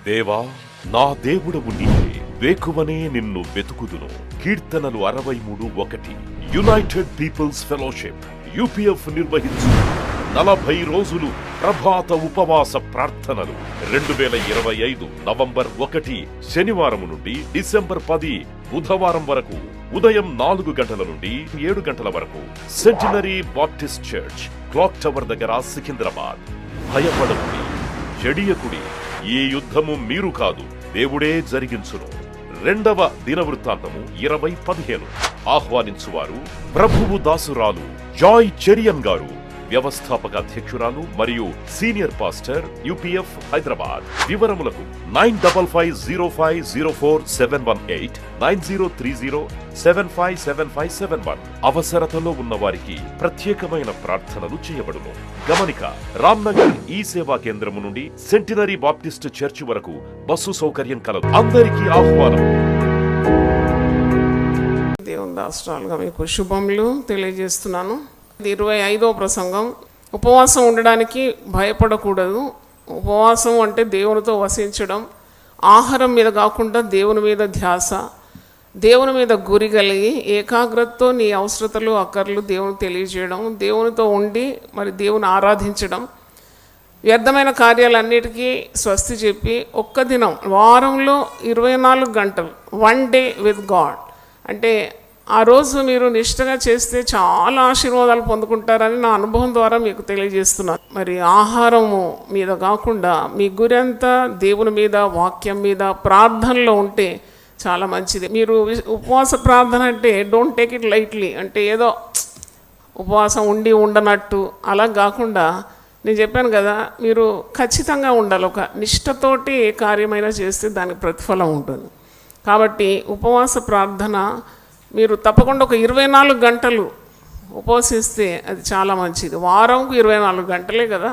దేవా, నా దేవుడవు నీవే, వేకువనే నిన్ను వెతుకుదును. కీర్తనలు 63:1. యునైటెడ్ పీపుల్స్ ఫెలోషిప్ UPF నిర్వహించు 40 రోజులు ప్రభాత ఉపవాస ప్రార్థనలు 2025 నవంబర్ 1 శనివారం నుండి డిసెంబర్ 10 బుధవారం వరకు ఉదయం 4 గంటల నుండి 7 గంటల వరకు centenary Baptist church, clock tower దగ్గర, సికింద్రాబాద్. భయపడకుడి, చెడియకుడి, ఈ యుద్ధము మీరు కాదు, దేవుడే జరిగించును. రెండవ దినవృత్తాంతము 20:15. ఆహ్వానించువారు ప్రభువు దాసురాలు జాయ్ చెరియన్ గారు, వ్యవస్థాపక అధ్యక్షురాలు మరియు సీనియర్ పాస్టర్ UPF హైదరాబాద్. వివరములకు 9505047118 9030757571. అవసరతలో ఉన్న వారికి ప్రత్యేకమైన ప్రార్థనలు చేయబడును. గమనిక: రామ్నగర్ ఈ సేవా కేంద్రము నుండి సెంటినరీ బాప్టిస్ట్ చర్చి వరకు బస్సు సౌకర్యం కలదు. అందరికీ ఆహ్వానం. దేవుని దాసురాలుగా మీకు శుభములు తెలియజేస్తున్నాను. 25వ ప్రసంగం. ఉపవాసం ఉండడానికి భయపడకూడదు. ఉపవాసం అంటే దేవునితో వసించడం, ఆహారం మీద కాకుండా దేవుని మీద ధ్యాస, దేవుని మీద గురి కలిగి ఏకాగ్రతతో నీ అవసరతలు అక్కర్లు దేవునికి తెలియజేయడం, దేవునితో ఉండి మరి దేవుని ఆరాధించడం, వ్యర్థమైన కార్యాలన్నిటికీ స్వస్తి చెప్పి ఒక్క దినం వారంలో 24 గంటలు 1 డే విత్ గాడ్ అంటే ఆ రోజు మీరు నిష్ఠగా చేస్తే చాలా ఆశీర్వాదాలు పొందుకుంటారని నా అనుభవం ద్వారా మీకు తెలియజేస్తున్నాను. మరి ఆహారము మీద కాకుండా మీ గురి అంతా దేవుని మీద, వాక్యం మీద, ప్రార్థనలో ఉంటే చాలా మంచిది. మీరు ఉపవాస ప్రార్థన అంటే డోంట్ టేక్ ఇట్ లైట్లీ, అంటే ఏదో ఉపవాసం ఉండి ఉండనట్టు అలా కాకుండా, నేను చెప్పాను కదా, మీరు ఖచ్చితంగా ఉండాలి. ఒక నిష్ఠతోటి ఏ కార్యమైనా చేస్తే దానికి ప్రతిఫలం ఉంటుంది. కాబట్టి ఉపవాస ప్రార్థన మీరు తప్పకుండా ఒక 24 గంటలు ఉపవసిస్తే అది చాలా మంచిది. వారంకు 24 గంటలే కదా,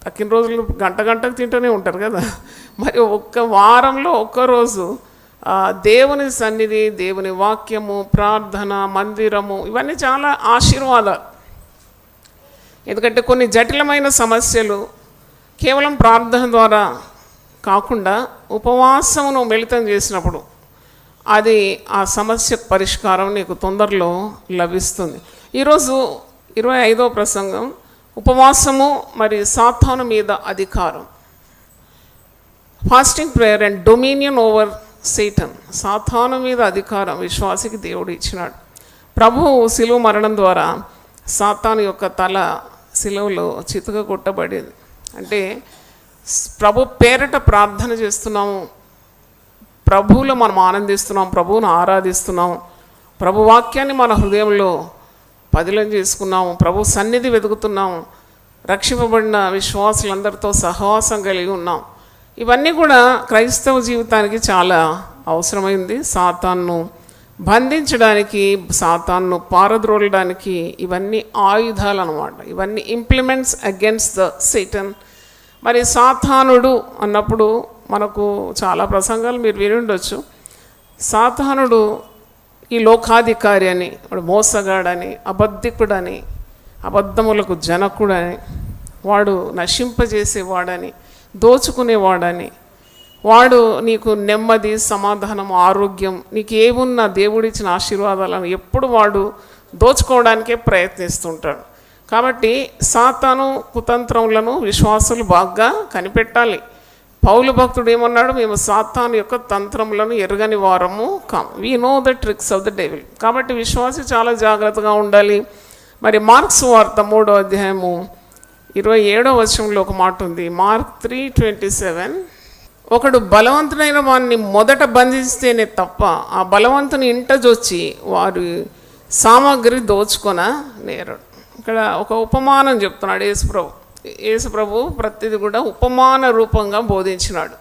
తక్కిన రోజులు గంటకు తింటూనే ఉంటారు కదా. మరి ఒక్క వారంలో ఒక్కరోజు దేవుని సన్నిధి, దేవుని వాక్యము, ప్రార్థన, మందిరము, ఇవన్నీ చాలా ఆశీర్వాదాలు. ఎందుకంటే కొన్ని జటిలమైన సమస్యలు కేవలం ప్రార్థన ద్వారా కాకుండా ఉపవాసమును మిళితం చేసినప్పుడు అది ఆ సమస్య పరిష్కారం నీకు తొందరలో లభిస్తుంది. ఈరోజు 25వ ప్రసంగం, ఉపవాసము మరి సాతాను మీద అధికారం. Fasting prayer and dominion over Satan. సాతాను మీద అధికారం విశ్వాసికి దేవుడు ఇచ్చినాడు. ప్రభువు శిలువ మరణం ద్వారా సాతాను యొక్క తల శిలువలో చితక కొట్టబడింది. అంటే ప్రభు పేరిట ప్రార్థన చేస్తున్నాము, ప్రభువులో మనం ఆనందిస్తున్నాం, ప్రభువును ఆరాధిస్తున్నాం, ప్రభు వాక్యాన్ని మన హృదయంలో పదిలం చేసుకున్నాము, ప్రభు సన్నిధి వెతుకుతున్నాము, రక్షింపబడిన విశ్వాసులందరితో సహవాసం కలిగి ఉన్నాం. ఇవన్నీ కూడా క్రైస్తవ జీవితానికి చాలా అవసరమైంది. సాతాన్ను బంధించడానికి, సాతాన్ను పారద్రోలడానికి ఇవన్నీ ఆయుధాలు అన్నమాట. ఇవన్నీ ఇంప్లిమెంట్స్ అగెన్స్ట్ ద సేటన్. మరి సాతానుడు అన్నప్పుడు మనకు చాలా ప్రసంగాలు మీరు విని ఉండొచ్చు. సాతానుడు ఈ లోకాధికారి అని, వాడు మోసగాడని, అబద్ధికుడని, అబద్ధములకు జనకుడని, వాడు నశింపజేసేవాడని, దోచుకునేవాడని, వాడు నీకు నెమ్మది, సమాధానం, ఆరోగ్యం, నీకు ఏమున్నా దేవుడిచ్చిన ఆశీర్వాదాలను ఎప్పుడు వాడు దోచుకోవడానికే ప్రయత్నిస్తుంటాడు. కాబట్టి సాతాను కుతంత్రములను విశ్వాసులు బాగా కనిపెట్టాలి. పౌలు భక్తుడు ఏమన్నాడు? మేము సాతాను యొక్క తంత్రములను ఎరగని వారము కాం. We know the tricks of the devil. కాబట్టి విశ్వాసి చాలా జాగ్రత్తగా ఉండాలి. మరి మార్క్స్ వార్త 3వ అధ్యాయము 27వ వచనంలో ఒక మాట ఉంది. మార్క్ 3:27. ఒకడు బలవంతుడైన వాడిని మొదట బంధిస్తేనే తప్ప ఆ బలవంతుని ఇంట జొచ్చి వారి సామాగ్రి దోచుకొన నేరడు. ఇక్కడ ఒక ఉపమానం చెప్తున్నాడు యేసుప్రభు ప్రతిదీ కూడా ఉపమాన రూపంగా బోధించినాడు.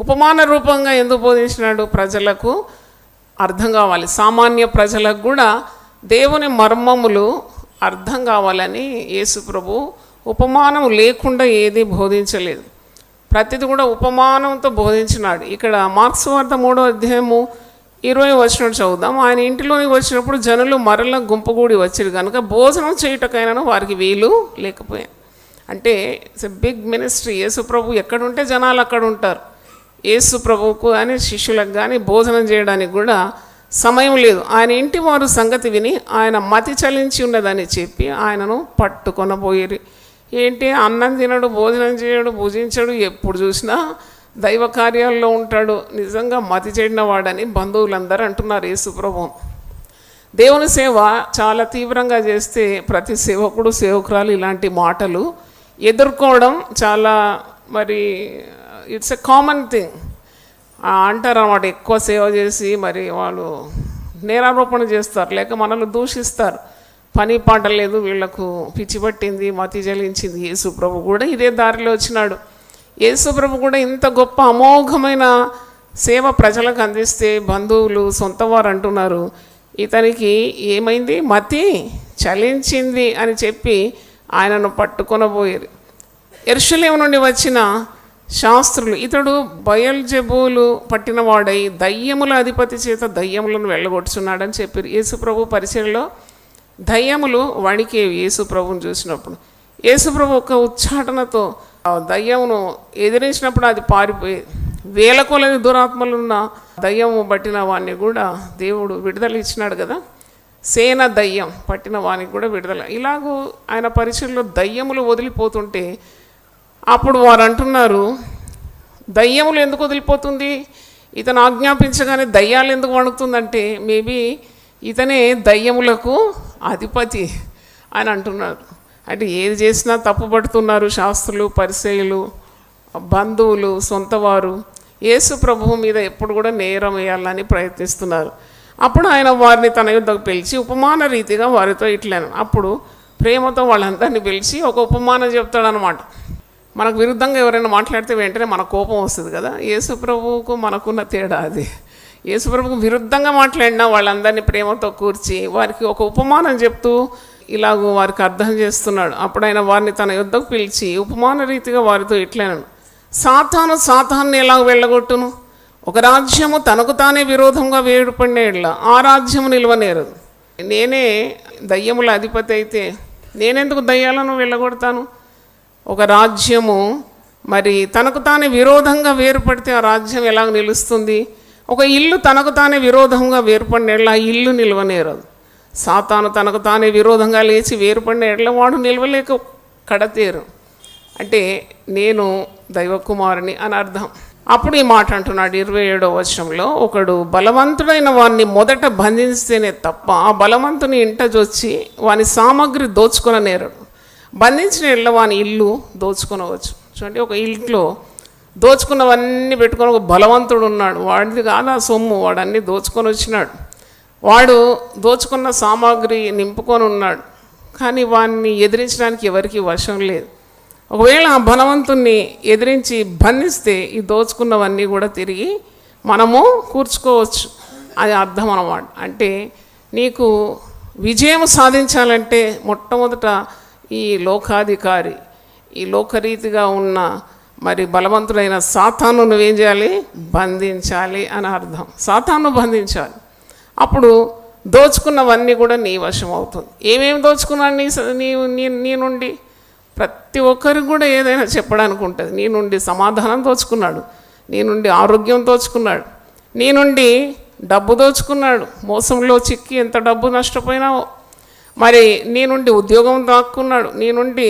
ఉపమాన రూపంగా ఎందుకు బోధించినాడు? ప్రజలకు అర్థం కావాలి. సామాన్య ప్రజలకు కూడా దేవుని మర్మములు అర్థం కావాలని యేసుప్రభు ఉపమానం లేకుండా ఏది బోధించలేదు. ప్రతిదీ కూడా ఉపమానంతో బోధించినాడు. ఇక్కడ మార్క్స్ వార్త 3వ అధ్యాయము 20వ వచనం చదువుదాం. ఆయన ఇంటిలోనికి వచ్చినప్పుడు జనులు మరల గుంపుగూడి వచ్చిరు కనుక భోజనం చేయుటకైనా వారికి వీలు లేకపోయాను. అంటే ఇట్స్ ఎ బిగ్ మినిస్ట్రీ. యేసు ప్రభు ఎక్కడుంటే జనాలు అక్కడ ఉంటారు. యేసు ప్రభువుకు కానీ శిష్యులకు కానీ భోజనం చేయడానికి కూడా సమయం లేదు. ఆయన ఇంటి వారు సంగతి విని ఆయన మతి చలించి ఉన్నదని చెప్పి ఆయనను పట్టుకొనబోయేరి. ఏంటి, అన్నం తినడు, భోజనం చేయడు, భుజించడు, ఎప్పుడు చూసినా దైవ కార్యాల్లో ఉంటాడు, నిజంగా మతి చెడిన వాడని బంధువులందరూ అంటున్నారు యేసు ప్రభువు. దేవుని సేవ చాలా తీవ్రంగా చేస్తే ప్రతి సేవకుడు సేవకురాలు ఇలాంటి మాటలు ఎదుర్కోవడం చాలా మరి ఇట్స్ ఎ కామన్ థింగ్ అంటారు అన్నమాట. ఎక్కువ సేవ చేసి మరి వాళ్ళు నేరారోపణ చేస్తారు, లేక మనల్ని దూషిస్తారు. పని పాట లేదు, వీళ్లకు పిచ్చి పట్టింది, మతి జలించింది. యేసు ప్రభు కూడా ఇదే దారిలో వచ్చినాడు. యేసు ప్రభు కూడా ఇంత గొప్ప అమోఘమైన సేవ ప్రజలకు అందిస్తే బంధువులు సొంతవారు అంటున్నారు ఇతనికి ఏమైంది, మతి చలించింది అని చెప్పి ఆయనను పట్టుకొనబోయారు. యెరూషలేము నుండి వచ్చిన శాస్త్రులు ఇతడు బయల్జెబూలు పట్టినవాడై దయ్యముల అధిపతి చేత దయ్యములను వెళ్ళగొట్టుచున్నాడని చెప్పారు. యేసు ప్రభు పరిచయలో దయ్యములు వణికేవి యేసు ప్రభుని చూసినప్పుడు. యేసు ప్రభు ఒక ఉచ్చాటనతో దయ్యమును ఎదిరించినప్పుడు అది పారిపోయేది. వేల కొలది దురాత్మలున్న దయ్యము పట్టిన వాడిని కూడా దేవుడు విడుదల ఇచ్చినాడు కదా. సేన దయ్యం పట్టిన వానికి కూడా విడుదల. ఇలాగూ ఆయన పరిచయంలో దయ్యములు వదిలిపోతుంటే అప్పుడు వారు అంటున్నారు, దయ్యములు ఎందుకు వదిలిపోతుంది, ఇతను ఆజ్ఞాపించగానే దయ్యాలు ఎందుకు వణుకుతుందంటే మేబీ ఇతనే దయ్యములకు అధిపతి అని అంటున్నారు. అంటే ఏది చేసినా తప్పుపడుతున్నారు శాస్త్రులు, పరిసయ్యులు, బంధువులు, సొంతవారు. యేసు ప్రభువు మీద ఎప్పుడు కూడా నేరం వేయాలని ప్రయత్నిస్తున్నారు. అప్పుడు ఆయన వారిని తన యుద్ధకు పిలిచి ఉపమాన రీతిగా వారితో ఇట్లను. అప్పుడు ప్రేమతో వాళ్ళందరినీ పిలిచి ఒక ఉపమానం చెప్తాడనమాట. మనకు విరుద్ధంగా ఎవరైనా మాట్లాడితే వెంటనే మన కోపం వస్తుంది కదా. యేసు ప్రభువుకు మనకున్న తేడా అది. యేసు ప్రభువుకు విరుద్ధంగా మాట్లాడినా వాళ్ళందరినీ ప్రేమతో కూర్చి వారికి ఒక ఉపమానం చెప్తూ ఇలాగూ వారికి అర్థం చేస్తున్నాడు. అప్పుడు ఆయన వారిని తన యుద్ధకు పిలిచి ఉపమాన రీతిగా వారితో ఇట్లనను, సాతాను ఎలాగ వెళ్ళగొట్టును, ఒక రాజ్యము తనకు తానే విరోధంగా వేడుపడిన ఆ రాజ్యము నిలవనేరదు. నేనే దయ్యముల అధిపతి అయితే నేనెందుకు దయ్యాలను వెళ్ళగొడతాను? ఒక రాజ్యము మరి తనకు తానే విరోధంగా వేరుపడితే ఆ రాజ్యం ఎలాగ నిలుస్తుంది? ఒక ఇల్లు తనకు తానే విరోధంగా వేరుపడిన ఎడల ఆ ఇల్లు నిలవనేరదు. సాతాను తనకు తానే విరోధంగా లేచి వేరుపడిన ఎడల వాడు నిలవలేక కడతేరు. అంటే నేను దైవకుమారుని అని అర్థం. అప్పుడు ఈ మాట అంటున్నాడు 27వ వచనంలో, ఒకడు బలవంతుడైన వాడిని మొదట బంధిస్తేనే తప్ప ఆ బలవంతుని ఇంట జొచ్చి వాని సామగ్రి దోచుకొననేరడు. బంధించిన ఇళ్ళ వాని ఇల్లు దోచుకొనవచ్చు. చూడండి, ఒక ఇంట్లో దోచుకున్నవన్నీ పెట్టుకొని ఒక బలవంతుడు ఉన్నాడు, వాడిది కాదు ఆ సొమ్ము, వాడు అన్నీ దోచుకొని వచ్చినాడు. వాడు దోచుకున్న సామాగ్రి నింపుకొని ఉన్నాడు, కానీ వాడిని ఎదిరించడానికి ఎవరికి వశం లేదు. ఒకవేళ ఆ బలవంతుణ్ణి ఎదిరించి బంధిస్తే ఈ దోచుకున్నవన్నీ కూడా తిరిగి మనము కూర్చుకోవచ్చు. అది అర్థం అన్నమాట. అంటే నీకు విజయం సాధించాలంటే మొట్టమొదట ఈ లోకాధికారి, ఈ లోకరీతిగా ఉన్న మరి బలవంతుడైన సాతాను నువ్వేం చేయాలి, బంధించాలి అని అర్థం. సాతాను బంధించాలి. అప్పుడు దోచుకున్నవన్నీ కూడా నీ వశం అవుతుంది. ఏమేమి దోచుకున్నాను నీ నుండి? ప్రతి ఒక్కరికి కూడా ఏదైనా చెప్పడానికి ఉంటుంది. నీ నుండి సమాధానం దోచుకున్నాడు, నీ నుండి ఆరోగ్యం దోచుకున్నాడు, నీ నుండి డబ్బు దోచుకున్నాడు, మోసంలో చిక్కి ఎంత డబ్బు నష్టపోయినావో. మరి నీ నుండి ఉద్యోగం దాక్కున్నాడు, నీ నుండి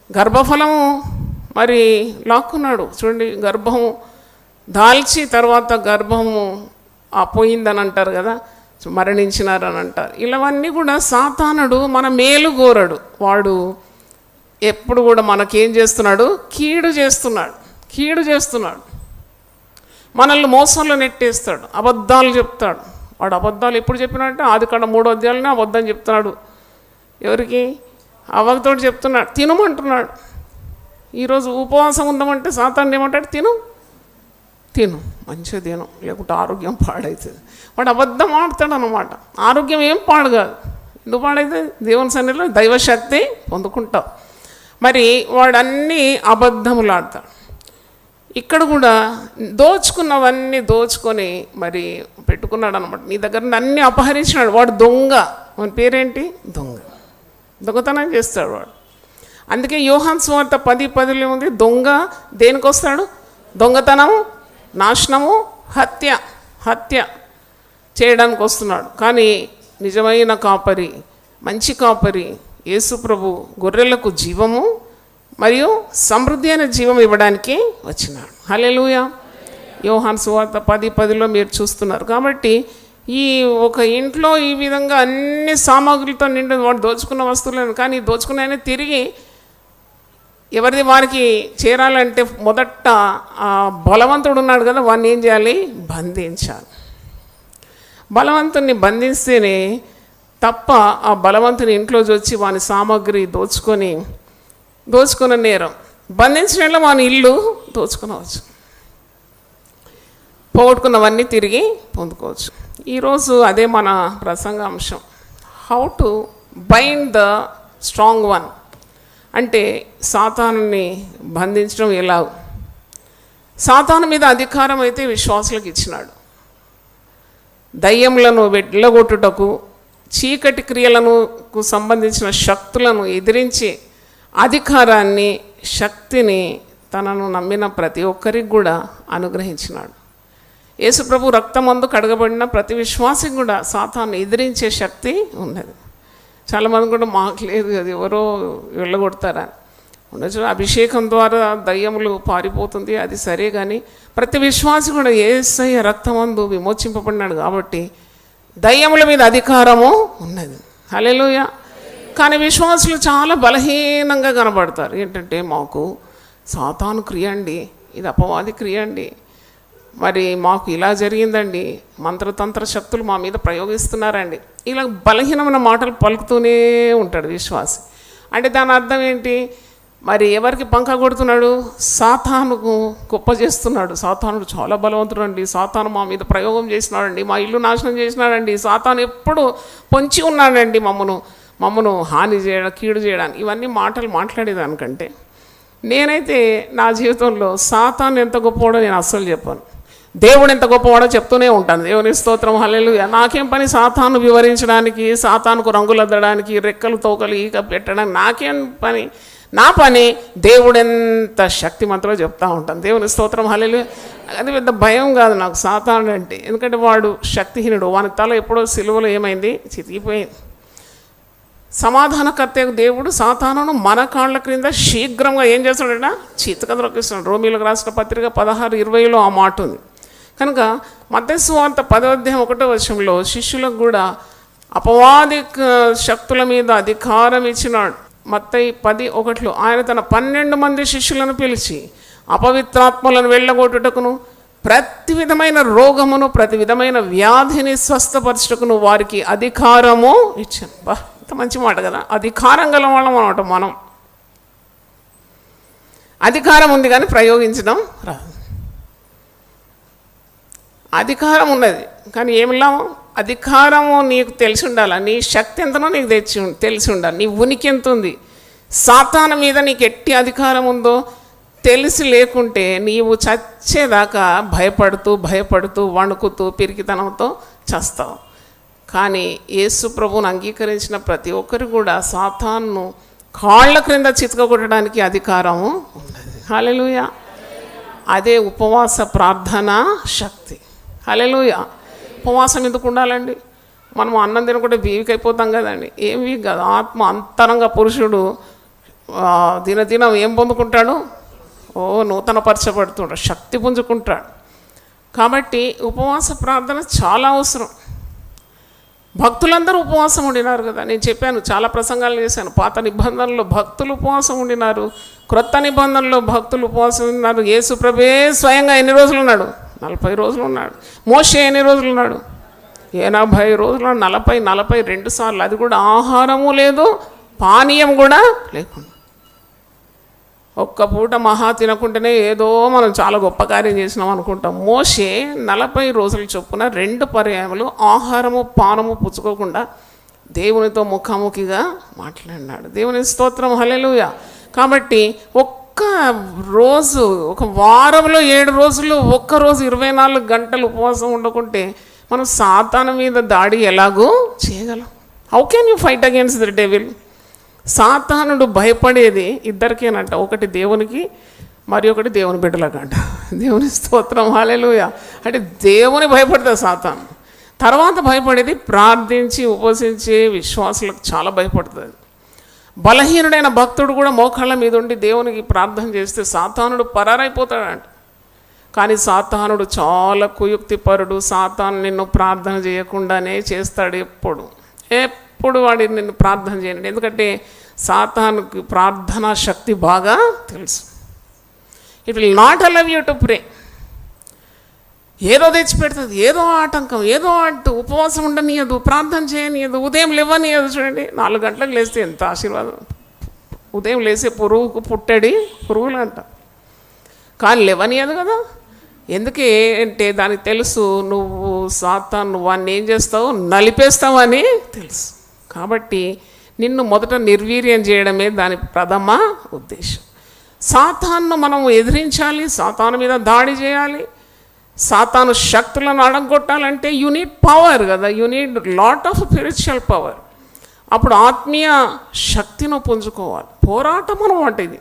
గర్భఫలము మరి లాక్కున్నాడు. చూడండి, గర్భము దాల్చి తర్వాత గర్భము పోయిందని అంటారు కదా, మరణించినారని అంటారు. ఇలావన్నీ కూడా సాతానుడు మన మేలు కోరడు. వాడు ఎప్పుడు కూడా మనకేం చేస్తున్నాడు, కీడు చేస్తున్నాడు. మనల్ని మోసంలో నెట్టేస్తాడు, అబద్ధాలు చెప్తాడు. వాడు అబద్ధాలు ఎప్పుడు చెప్పినట్టే ఆదికాండం 3వ అధ్యాయంలోనే అబద్ధం చెప్తున్నాడు. ఎవరికి? అవ్వతోటి చెప్తున్నాడు, తినమంటున్నాడు. ఈరోజు ఉపవాసం ఉందామంటే సాతాను ఏమంటాడు, తిను మంచిగా తిను, లేకుంటే ఆరోగ్యం పాడవుతుంది. వాడు అబద్ధం ఆడతాడు అన్నమాట. ఆరోగ్యం ఏం పాడు కాదు. ఎందుకు పాడైతే? దేవుని సన్నిధిలో దైవశక్తి పొందుకుంటావు. మరి వాడన్నీ అబద్ధములు ఆడతాడు. ఇక్కడ కూడా దోచుకున్నవన్నీ దోచుకొని మరి పెట్టుకున్నాడు అనమాట. నీ దగ్గర అన్నీ అపహరించినాడు. వాడు దొంగ. వాని పేరేంటి? దొంగతనం చేస్తాడు వాడు. అందుకే యోహాను సువార్త 10:10 ఉంది, దొంగ దేనికి వస్తాడు? దొంగతనము, నాశనము, హత్య చేయడానికి వస్తున్నాడు. కానీ నిజమైన కాపరి, మంచి కాపరి యేసు ప్రభు గొర్రెలకు జీవము మరియు సమృద్ధి అయిన జీవం ఇవ్వడానికి వచ్చినాడు. హల్లెలూయా. యోహాను సువార్త 10:10 మీరు చూస్తున్నారు. కాబట్టి ఈ ఒక ఇంట్లో ఈ విధంగా అన్ని సామాగ్రితో నిండి వాడు దోచుకున్న వస్తువులను, కానీ దోచుకున్న తిరిగి ఎవరిది వారికి చేరాలంటే మొదట ఆ బలవంతుడు ఉన్నాడు కదా, వాడిని ఏం చేయాలి? బంధించాలి. బలవంతుని బంధిస్తేనే తప్ప ఆ బలవంతుని ఇంట్లోకి వచ్చి వాని సామాగ్రి దోచుకున్న నేరం. బంధించడంలో వాని ఇల్లు దోచుకునవచ్చు, పోగొట్టుకున్నవన్నీ తిరిగి పొందుకోవచ్చు. ఈరోజు అదే మన ప్రసంగ అంశం, how to bind the strong one. అంటే సాతానుని బంధించడం ఎలా? సాతాను మీద అధికారం అయితే విశ్వాసులకు ఇచ్చినాడు. దయ్యములను వెళ్ళగొట్టుటకు, చీకటి క్రియలకు సంబంధించిన శక్తులను ఎదిరించే అధికారాన్ని, శక్తిని తనను నమ్మిన ప్రతి ఒక్కరికి కూడా అనుగ్రహించినాడు. యేసుప్రభు రక్తమందు కడగబడిన ప్రతి విశ్వాసికి కూడా సాతాను ఎదిరించే శక్తి ఉన్నది. చాలామంది కూడా మాకు లేదు, అది ఎవరో వెళ్ళగొడతారని ఉండొచ్చు. అభిషేకం ద్వారా దయ్యములు పారిపోతుంది, అది సరే. కానీ ప్రతి విశ్వాసి కూడా యేసయ్య రక్తమందు విమోచింపబడినాడు కాబట్టి దయ్యముల మీద అధికారము ఉన్నది. హల్లెలూయా. కానీ విశ్వాసులు చాలా బలహీనంగా కనబడతారు. ఏంటంటే మాకు సాతాను క్రియ అండి, ఇది అపవాది క్రియ అండి, మరి మాకు ఇలా జరిగిందండి, మంత్రతంత్ర శక్తులు మా మీద ప్రయోగిస్తున్నారండి, ఇలా బలహీనమైన మాటలు పలుకుతూనే ఉంటాడు విశ్వాసి. అంటే దాని అర్థం ఏంటి? మరి ఎవరికి పంక కొడుతున్నాడు? సాతానుకు గొప్ప చేస్తున్నాడు. సాతానుడు చాలా బలవంతుడు అండి, సాతాను మా మీద ప్రయోగం చేసినాడండి, మా ఇల్లు నాశనం చేసినాడండి, సాతాను ఎప్పుడు పొంచి ఉన్నాడండి మమ్మను హాని చేయడం, కీడు చేయడానికి. ఇవన్నీ మాటలు మాట్లాడేదానికంటే నేనైతే నా జీవితంలో సాతాను ఎంత గొప్పవాడో నేను అస్సలు చెప్పాను, దేవుడు ఎంత గొప్పవాడో చెప్తూనే ఉంటాను. దేవుని స్తోత్రం, హల్లెలూయా. నాకేం పని సాతాను వివరించడానికి, సాతానుకు రంగులద్దడానికి, రెక్కలు తోకలు ఈక పెట్టడానికి నాకేం పని? నా పని దేవుడు ఎంత శక్తిమంతుడో చెప్తా ఉంటాను. దేవుని స్తోత్రం, హల్లెలూయా. అది పెద్ద భయం కాదు నాకు సాతాను అంటే, ఎందుకంటే వాడు శక్తిహీనుడు. వాని తల ఎప్పుడో సిలువలో ఏమైంది? చితికిపోయింది. సమాధానకర్త దేవుడు సాతానును మన కాళ్ళ క్రింద శీఘ్రంగా ఏం చేస్తాడట? చితక ద్రొక్కిస్తున్నాడు. రోమీలకు రాసిన పత్రిక 16:20 ఆ మాట ఉంది. కనుక మత్తయి సువార్త 10:1 శిష్యులకు కూడా అపవాది శక్తుల మీద అధికారం ఇచ్చినాడు. మత్తయి 10:1 ఆయన తన 12 మంది శిష్యులను పిలిచి అపవిత్రాత్మలను వెళ్ళగొట్టుటకును, ప్రతి విధమైన రోగమును, ప్రతి విధమైన వ్యాధిని స్వస్థపరచుటకును వారికి అధికారము ఇచ్చాను. ఎంత మంచి మాట కదా! అధికారం గల వాళ్ళం అన్నమాట మనం. అధికారం ఉంది కానీ ప్రయోగించడం రాదు. అధికారం ఉన్నది కానీ ఏమిలా? అధికారము నీకు తెలిసి ఉండాలి, నీ శక్తి ఎంతనో నీకు తెలిసి ఉండాలి, నీ ఉనికి ఎంత ఉంది. సాతాను మీద నీకు ఎట్టి అధికారం ఉందో తెలిసి లేకుంటే నీవు చచ్చేదాకా భయపడుతూ వణుకుతూ పిరికితనంతో చస్తావు. కానీ యేసు ప్రభువును అంగీకరించిన ప్రతి ఒక్కరు కూడా సాతాను కాళ్ళ క్రింద చితకగొట్టడానికి అధికారము ఉన్నది. హల్లెలూయా. అదే ఉపవాస ప్రార్థన శక్తి. హల్లెలూయా. ఉపవాసం ఎందుకు ఉండాలండి? మనం అన్నం తినకుంటే వీక్ అయిపోతాం కదండి. ఏం వీక్ కాదు, ఆత్మ అంతరంగ పురుషుడు దినదినం ఏం పొందుకుంటాడు? నూతనపరచబడుతుంటాడు, శక్తి పుంజుకుంటాడు. కాబట్టి ఉపవాస ప్రార్థన చాలా అవసరం. భక్తులందరూ ఉపవాసం ఉండినారు కదా. నేను చెప్పాను, చాలా ప్రసంగాలు చేశాను. పాత నిబంధనలో భక్తులు ఉపవాసం ఉండినారు, క్రొత్త నిబంధనలో భక్తులు ఉపవాసం ఉన్నారు. యేసు ప్రభువే స్వయంగా ఎన్ని రోజులు ఉన్నాడు? 40 రోజులు ఉన్నాడు. మోషే ఎన్ని రోజులు ఉన్నాడు? 80 రోజులు. 42 సార్లు. అది కూడా ఆహారము లేదు, పానీయం కూడా లేకుండా. ఒక్క పూట మహా తినకుంటేనే ఏదో మనం చాలా గొప్ప కార్యం చేసినాం అనుకుంటాం. మోషే 40 రోజుల చొప్పున 2 పర్యాయములు ఆహారము పానము పుచ్చుకోకుండా దేవునితో ముఖాముఖిగా మాట్లాడినాడు. దేవుని స్తోత్రం, హల్లెలూయా. కాబట్టి ఒక్క రోజు, ఒక వారంలో 7 రోజులు, ఒక్కరోజు 24 గంటలు ఉపవాసం ఉండకుంటే మనం సాతాను మీద దాడి ఎలాగూ చేయగలం? How can you fight against the devil? సాతానుడు భయపడేది ఇద్దరికేనంట, ఒకటి దేవునికి, మరి ఒకటి దేవుని బిడ్డలకంట. దేవుని స్తోత్రం, హల్లెలూయా. అంటే దేవుని భయపడుతుంది సాతాను. తర్వాత భయపడేది ప్రార్థించి ఉపవసించే విశ్వాసులకు చాలా భయపడుతుంది. బలహీనుడైన భక్తుడు కూడా మోకాళ్ళ మీద ఉండి దేవునికి ప్రార్థన చేస్తే సాతానుడు పరారైపోతాడంట. కానీ సాతానుడు చాలా కుయుక్తిపరుడు. సాతాను నిన్ను ప్రార్థన చేయకుండానే చేస్తాడు. ఎప్పుడు వాడి నిన్ను ప్రార్థన చేయండి. ఎందుకంటే సాతానుకి ప్రార్థనా శక్తి బాగా తెలుసు. It will not allow you to pray. ఏదో తెచ్చిపెడుతుంది, ఏదో ఆటంకం, ఏదో అడ్డు, ఉపవాసం ఉండనియదు, ప్రార్థన చేయనియదు, ఉదయం లేవనియదు. చూడండి, 4 గంటలకు లేస్తే ఎంత ఆశీర్వాదం. ఉదయం లేసే పురుగుకు పుట్టడి పురుగులు అంట, కానీ లేవనియదు కదా. ఎందుకే అంటే దానికి తెలుసు నువ్వు సాతాను వాడిని ఏం చేస్తావు, నలిపేస్తావని తెలుసు. కాబట్టి నిన్ను మొదట నిర్వీర్యం చేయడమే దాని ప్రథమ ఉద్దేశం. సాతాను మనం ఎదిరించాలి, సాతాను మీద దాడి చేయాలి, సాతాను శక్తులను అడగొట్టాలంటే యూ నీడ్ పవర్ కదా, you need lot of spiritual power. అప్పుడు ఆత్మీయ శక్తిని పుంజుకోవాలి. పోరాటం అన్నమాట ఇది.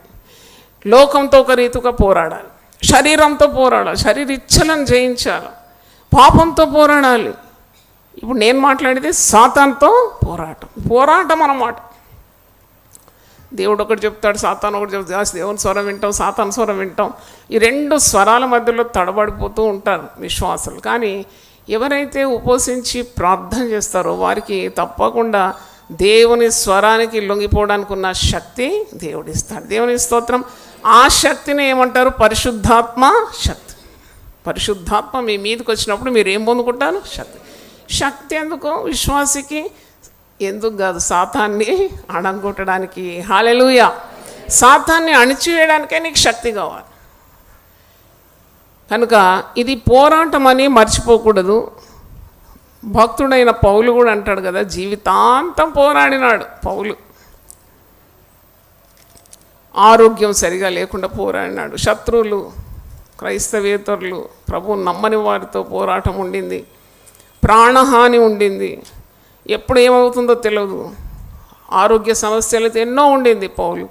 లోకంతో ఒక రీతిగా పోరాడాలి, శరీరంతో పోరాడాలి, శరీర ఇచ్చలను జయించాలి, పాపంతో పోరాడాలి. ఇప్పుడు నేను మాట్లాడేది సాతానుతో పోరాటం అన్నమాట. దేవుడు ఒకటి చెప్తాడు, సాతాను ఒకటి చెప్తాడు. దేవుని స్వరం వింటాం, సాతాను స్వరం వింటాం. ఈ 2 స్వరాల మధ్యలో తడబడిపోతూ ఉంటారు విశ్వాసులు. కానీ ఎవరైతే ఉపవసించి ప్రార్థన చేస్తారో వారికి తప్పకుండా దేవుని స్వరానికి లొంగిపోవడానికి ఉన్న శక్తి దేవుడిస్తాడు. దేవుని స్తోత్రం. ఆ శక్తిని ఏమంటారు? పరిశుద్ధాత్మ శక్తి. పరిశుద్ధాత్మ మీ మీదకి వచ్చినప్పుడు మీరు ఏం పొందుకుంటారు? శక్తి ఎందుకు? విశ్వాసికి ఎందుకు కాదు, సాతాన్ని అణగొట్టడానికి. హల్లెలూయా. సాతాన్ని అణిచివేయడానికే నీకు శక్తి కావాలి. కనుక ఇది పోరాటం అని మర్చిపోకూడదు. భక్తుడైన పౌలు కూడా అంటాడు కదా, జీవితాంతం పోరాడినాడు పౌలు. ఆరోగ్యం సరిగా లేకుండా పోరాడినాడు. శత్రువులు, క్రైస్తవేతరులు, ప్రభువు నమ్మని వారితో పోరాటం ఉండింది, ప్రాణహాని ఉండింది. ఎప్పుడు ఏమవుతుందో తెలియదు. ఆరోగ్య సమస్యలతో ఎన్నో ఉండింది పౌలు.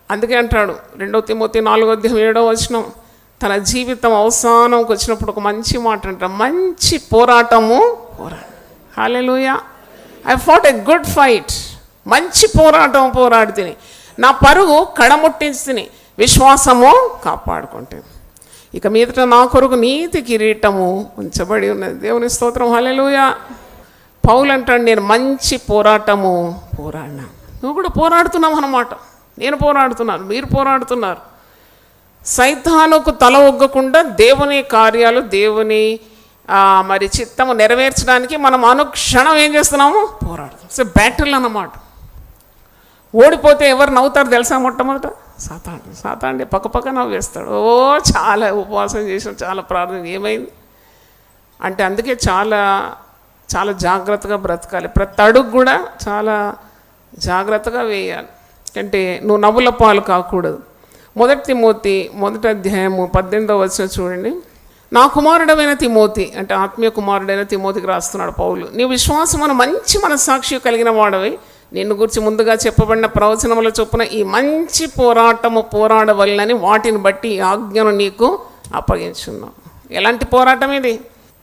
అందుకే అంటాడు 2 తిమోతి 4:7 తన జీవితం అవసానంకి వచ్చినప్పుడు ఒక మంచి మాట అంటాడు, మంచి పోరాటము పోరాడు. హల్లెలూయా. I fought a good fight. మంచి పోరాటం పోరాడి తిని నా పరుగు కడముట్టించి తిని విశ్వాసము కాపాడుకుంటే ఇక మీదట నా కొరకు నీతి కిరీటము ఉంచబడి ఉన్నది. దేవుని స్తోత్రం. హల్లెలూయా. పౌలు అంటాడు, నేను మంచి పోరాటము పోరాడినా. నువ్వు కూడా పోరాడుతున్నావు అన్నమాట. నేను పోరాడుతున్నాను, మీరు పోరాడుతున్నారు. సైతానుకు తల ఒగ్గకుండా దేవుని కార్యాలు, దేవుని మరి చిత్తము నెరవేర్చడానికి మనం అనుక్షణం ఏం చేస్తున్నాము? పోరాడుతున్నాం. సో బ్యాటిల్ అన్నమాట. ఓడిపోతే ఎవరు నవ్వుతారు తెలుసా? మొట్టమొదట సాతాండి పక్క నవ్వేస్తాడు. చాలా ఉపవాసం చేసాం, చాలా ప్రార్థన, ఏమైంది అంటే అందుకే చాలా చాలా జాగ్రత్తగా బ్రతకాలి. ప్రతి అడుగు కూడా చాలా జాగ్రత్తగా వేయాలి. అంటే నువ్వు నవ్వుల పాలు కాకూడదు. 1 తిమోతి 1:18 చూడండి. నా కుమారుడమైన తిమోతి, అంటే ఆత్మీయ కుమారుడైన తిమోతికి రాస్తున్నాడు పౌలు, నీ విశ్వాసమును మంచి మనస్సాక్షి కలిగిన వాడవై నిన్ను గురించి ముందుగా చెప్పబడిన ప్రవచనముల చొప్పున ఈ మంచి పోరాటము పోరాడవలనని వాటిని బట్టి ఈ ఆజ్ఞను నీకు అప్పగించున్నాం. ఎలాంటి పోరాటం ఇది?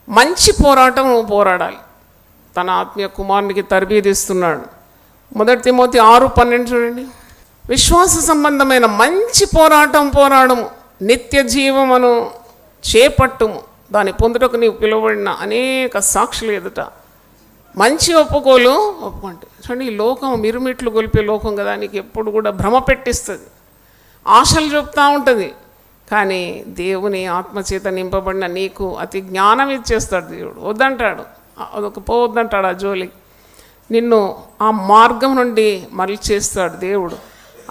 మంచి పోరాటం నువ్వు పోరాడాలి. తన ఆత్మీయ కుమారునికి తర్బీదిస్తున్నాడు. 1 తిమోతి 6:12 చూడండి. విశ్వాస సంబంధమైన మంచి పోరాటం పోరాడము, నిత్య జీవమును చేపట్టుము, దాన్ని పొందుటకు నీవు పిలువబడిన అనేక సాక్షులు ఎదుట మంచి ఒప్పుకోలు ఒప్పుకుంటే. చూడండి, ఈ లోకం మిరుమిట్లు గొలిపే లోకం కదా, నీకు ఎప్పుడు కూడా భ్రమ పెట్టిస్తుంది, ఆశలు చెప్తూ ఉంటుంది. కానీ దేవుని ఆత్మచేత నింపబడిన నీకు అతి జ్ఞానం ఇచ్చేస్తాడు దేవుడు. వద్దంటాడు, అదొక పోవద్దంటాడు ఆ జోలికి. నిన్ను ఆ మార్గం నుండి మళ్ళీ చేస్తాడు దేవుడు.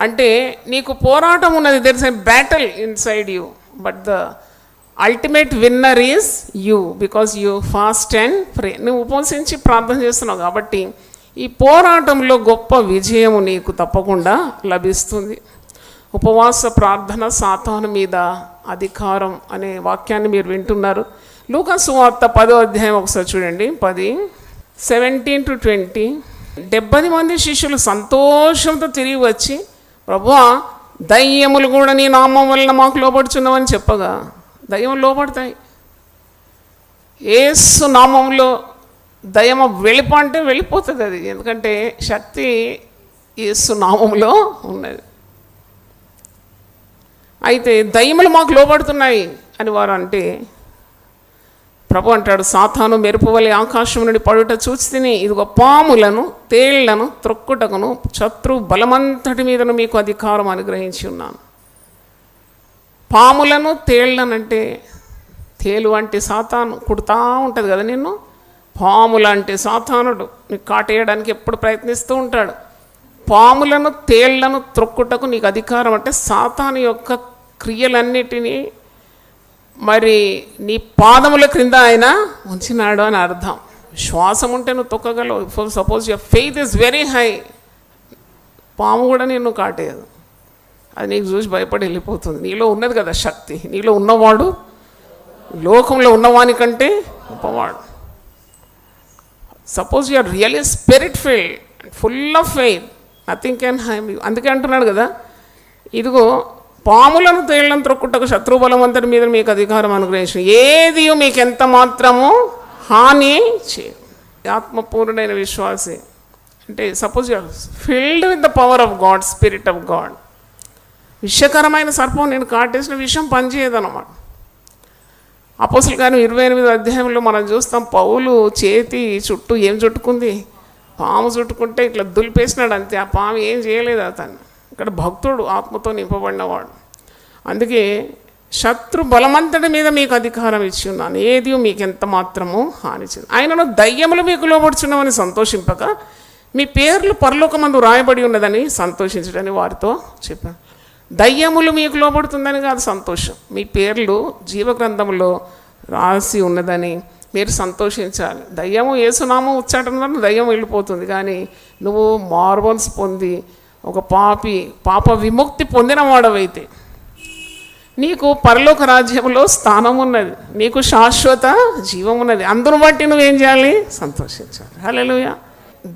అంటే నీకు పోరాటం ఉన్నది, there is a battle inside you, but the ultimate winner is you, because you fast and pray. నువ్వు ఉపవసించి ప్రార్థన చేస్తున్నావు కాబట్టి ఈ పోరాటంలో గొప్ప విజయము నీకు తప్పకుండా లభిస్తుంది. ఉపవాస ప్రార్థన సాతాను మీద అధికారం అనే వాక్యాన్ని మీరు వింటున్నారు. లూకా సువార్త 10వ అధ్యాయం ఒకసారి చూడండి. 10:17-20 70 మంది శిష్యులు సంతోషంతో తిరిగి వచ్చి, ప్రభువా, దయ్యములు కూడా నీ నామం వలన మాకు లోబడుచున్నామని చెప్పగా, దయ్యములు లోబడతాయి. యేసు నామంలో దయ్యము అంటే వెళ్ళిపోతుంది అది. ఎందుకంటే శక్తి యేసు నామంలో ఉన్నది. అయితే దయ్యములు మాకు లోబడుతున్నాయి అని వారు అంటే, ప్రభు అంటాడు, సాతాను మెరుపు వలె ఆకాశం నుండి పడుట చూచి తిని, ఇదిగో పాములను తేళ్లను త్రొక్కుటకును శత్రు బలమంతటి మీదను మీకు అధికారం అనుగ్రహించి ఉన్నాను. పాములను తేళ్లనంటే, తేలు అంటే సాతాను కుడతా ఉంటుంది కదా నిన్ను. పాములంటే సాతానుడు నీకు కాటేయడానికి ఎప్పుడు ప్రయత్నిస్తూ ఉంటాడు. పాములను తేళ్లను త్రొక్కుటకు నీకు అధికారం అంటే సాతాను యొక్క క్రియలన్నిటినీ మరి నీ పాదముల క్రింద ఆయన ఉంచినాడు అని అర్థం. శ్వాసం ఉంటే నువ్వు తొక్కగలవు. Suppose your faith is very high, పాము కూడా నిన్ను కాటేయదు. అది నీకు చూసి భయపడి వెళ్ళిపోతుంది. నీలో ఉన్నది కదా శక్తి. నీలో ఉన్నవాడు లోకంలో ఉన్నవాని కంటే గొప్పవాడు. Suppose you're really spirit filled, full of faith, nothing can harm you. అందుకే అంటున్నాడు కదా, ఇదిగో పాములను తేళ్లను త్రొక్కుటకు శత్రు బలమంతటి మీద మీకు అధికారం అనుగ్రహించిన, ఏది మీకు ఎంత మాత్రము హాని చేయదు. ఆత్మపూర్ణమైన విశ్వాసి అంటే suppose you're filled with the power of God, spirit of God. విషకరమైన సర్పం నేను కాటేసిన విషయం పనిచేయదన్నమాట. అపోస్తలుల కార్యం 28వ అధ్యాయంలో మనం చూస్తాం, పౌలు చేతి చుట్టూ ఏం చుట్టుకుంది? పాము చుట్టుకుంటే ఇట్లా దులిపేసినాడు అంతే. ఆ పాము ఏం చేయలేదు అతను. ఇక్కడ భక్తుడు, ఆత్మతో నింపబడినవాడు. అందుకే శత్రు బలమంతటి మీద మీకు అధికారం ఇచ్చి ఉన్నాను, ఏది మీకు ఎంత మాత్రము హాని చేయదు. ఆయనను దయ్యములు మీకు లోబడుచున్నామని సంతోషింపక, మీ పేర్లు పరలోకమందు రాయబడి ఉన్నదని సంతోషించడని వారితో చెప్పాను. దయ్యములు మీకు లోబడుతుందని కాదు సంతోషం, మీ పేర్లు జీవగ్రంథంలో రాసి ఉన్నదని మీరు సంతోషించాలి. దయ్యము యేసునామం ఉచ్చాటం వల్ల దయ్యం వెళ్ళిపోతుంది. కానీ నువ్వు మార్బన్స్ పొంది ఒక పాప విముక్తి పొందిన వాడవైతే నీకు పరలోక రాజ్యంలో స్థానం ఉన్నది, నీకు శాశ్వత జీవం ఉన్నది. అందును బట్టి నువ్వేం చేయాలి? సంతోషించాలి. హల్లెలూయా.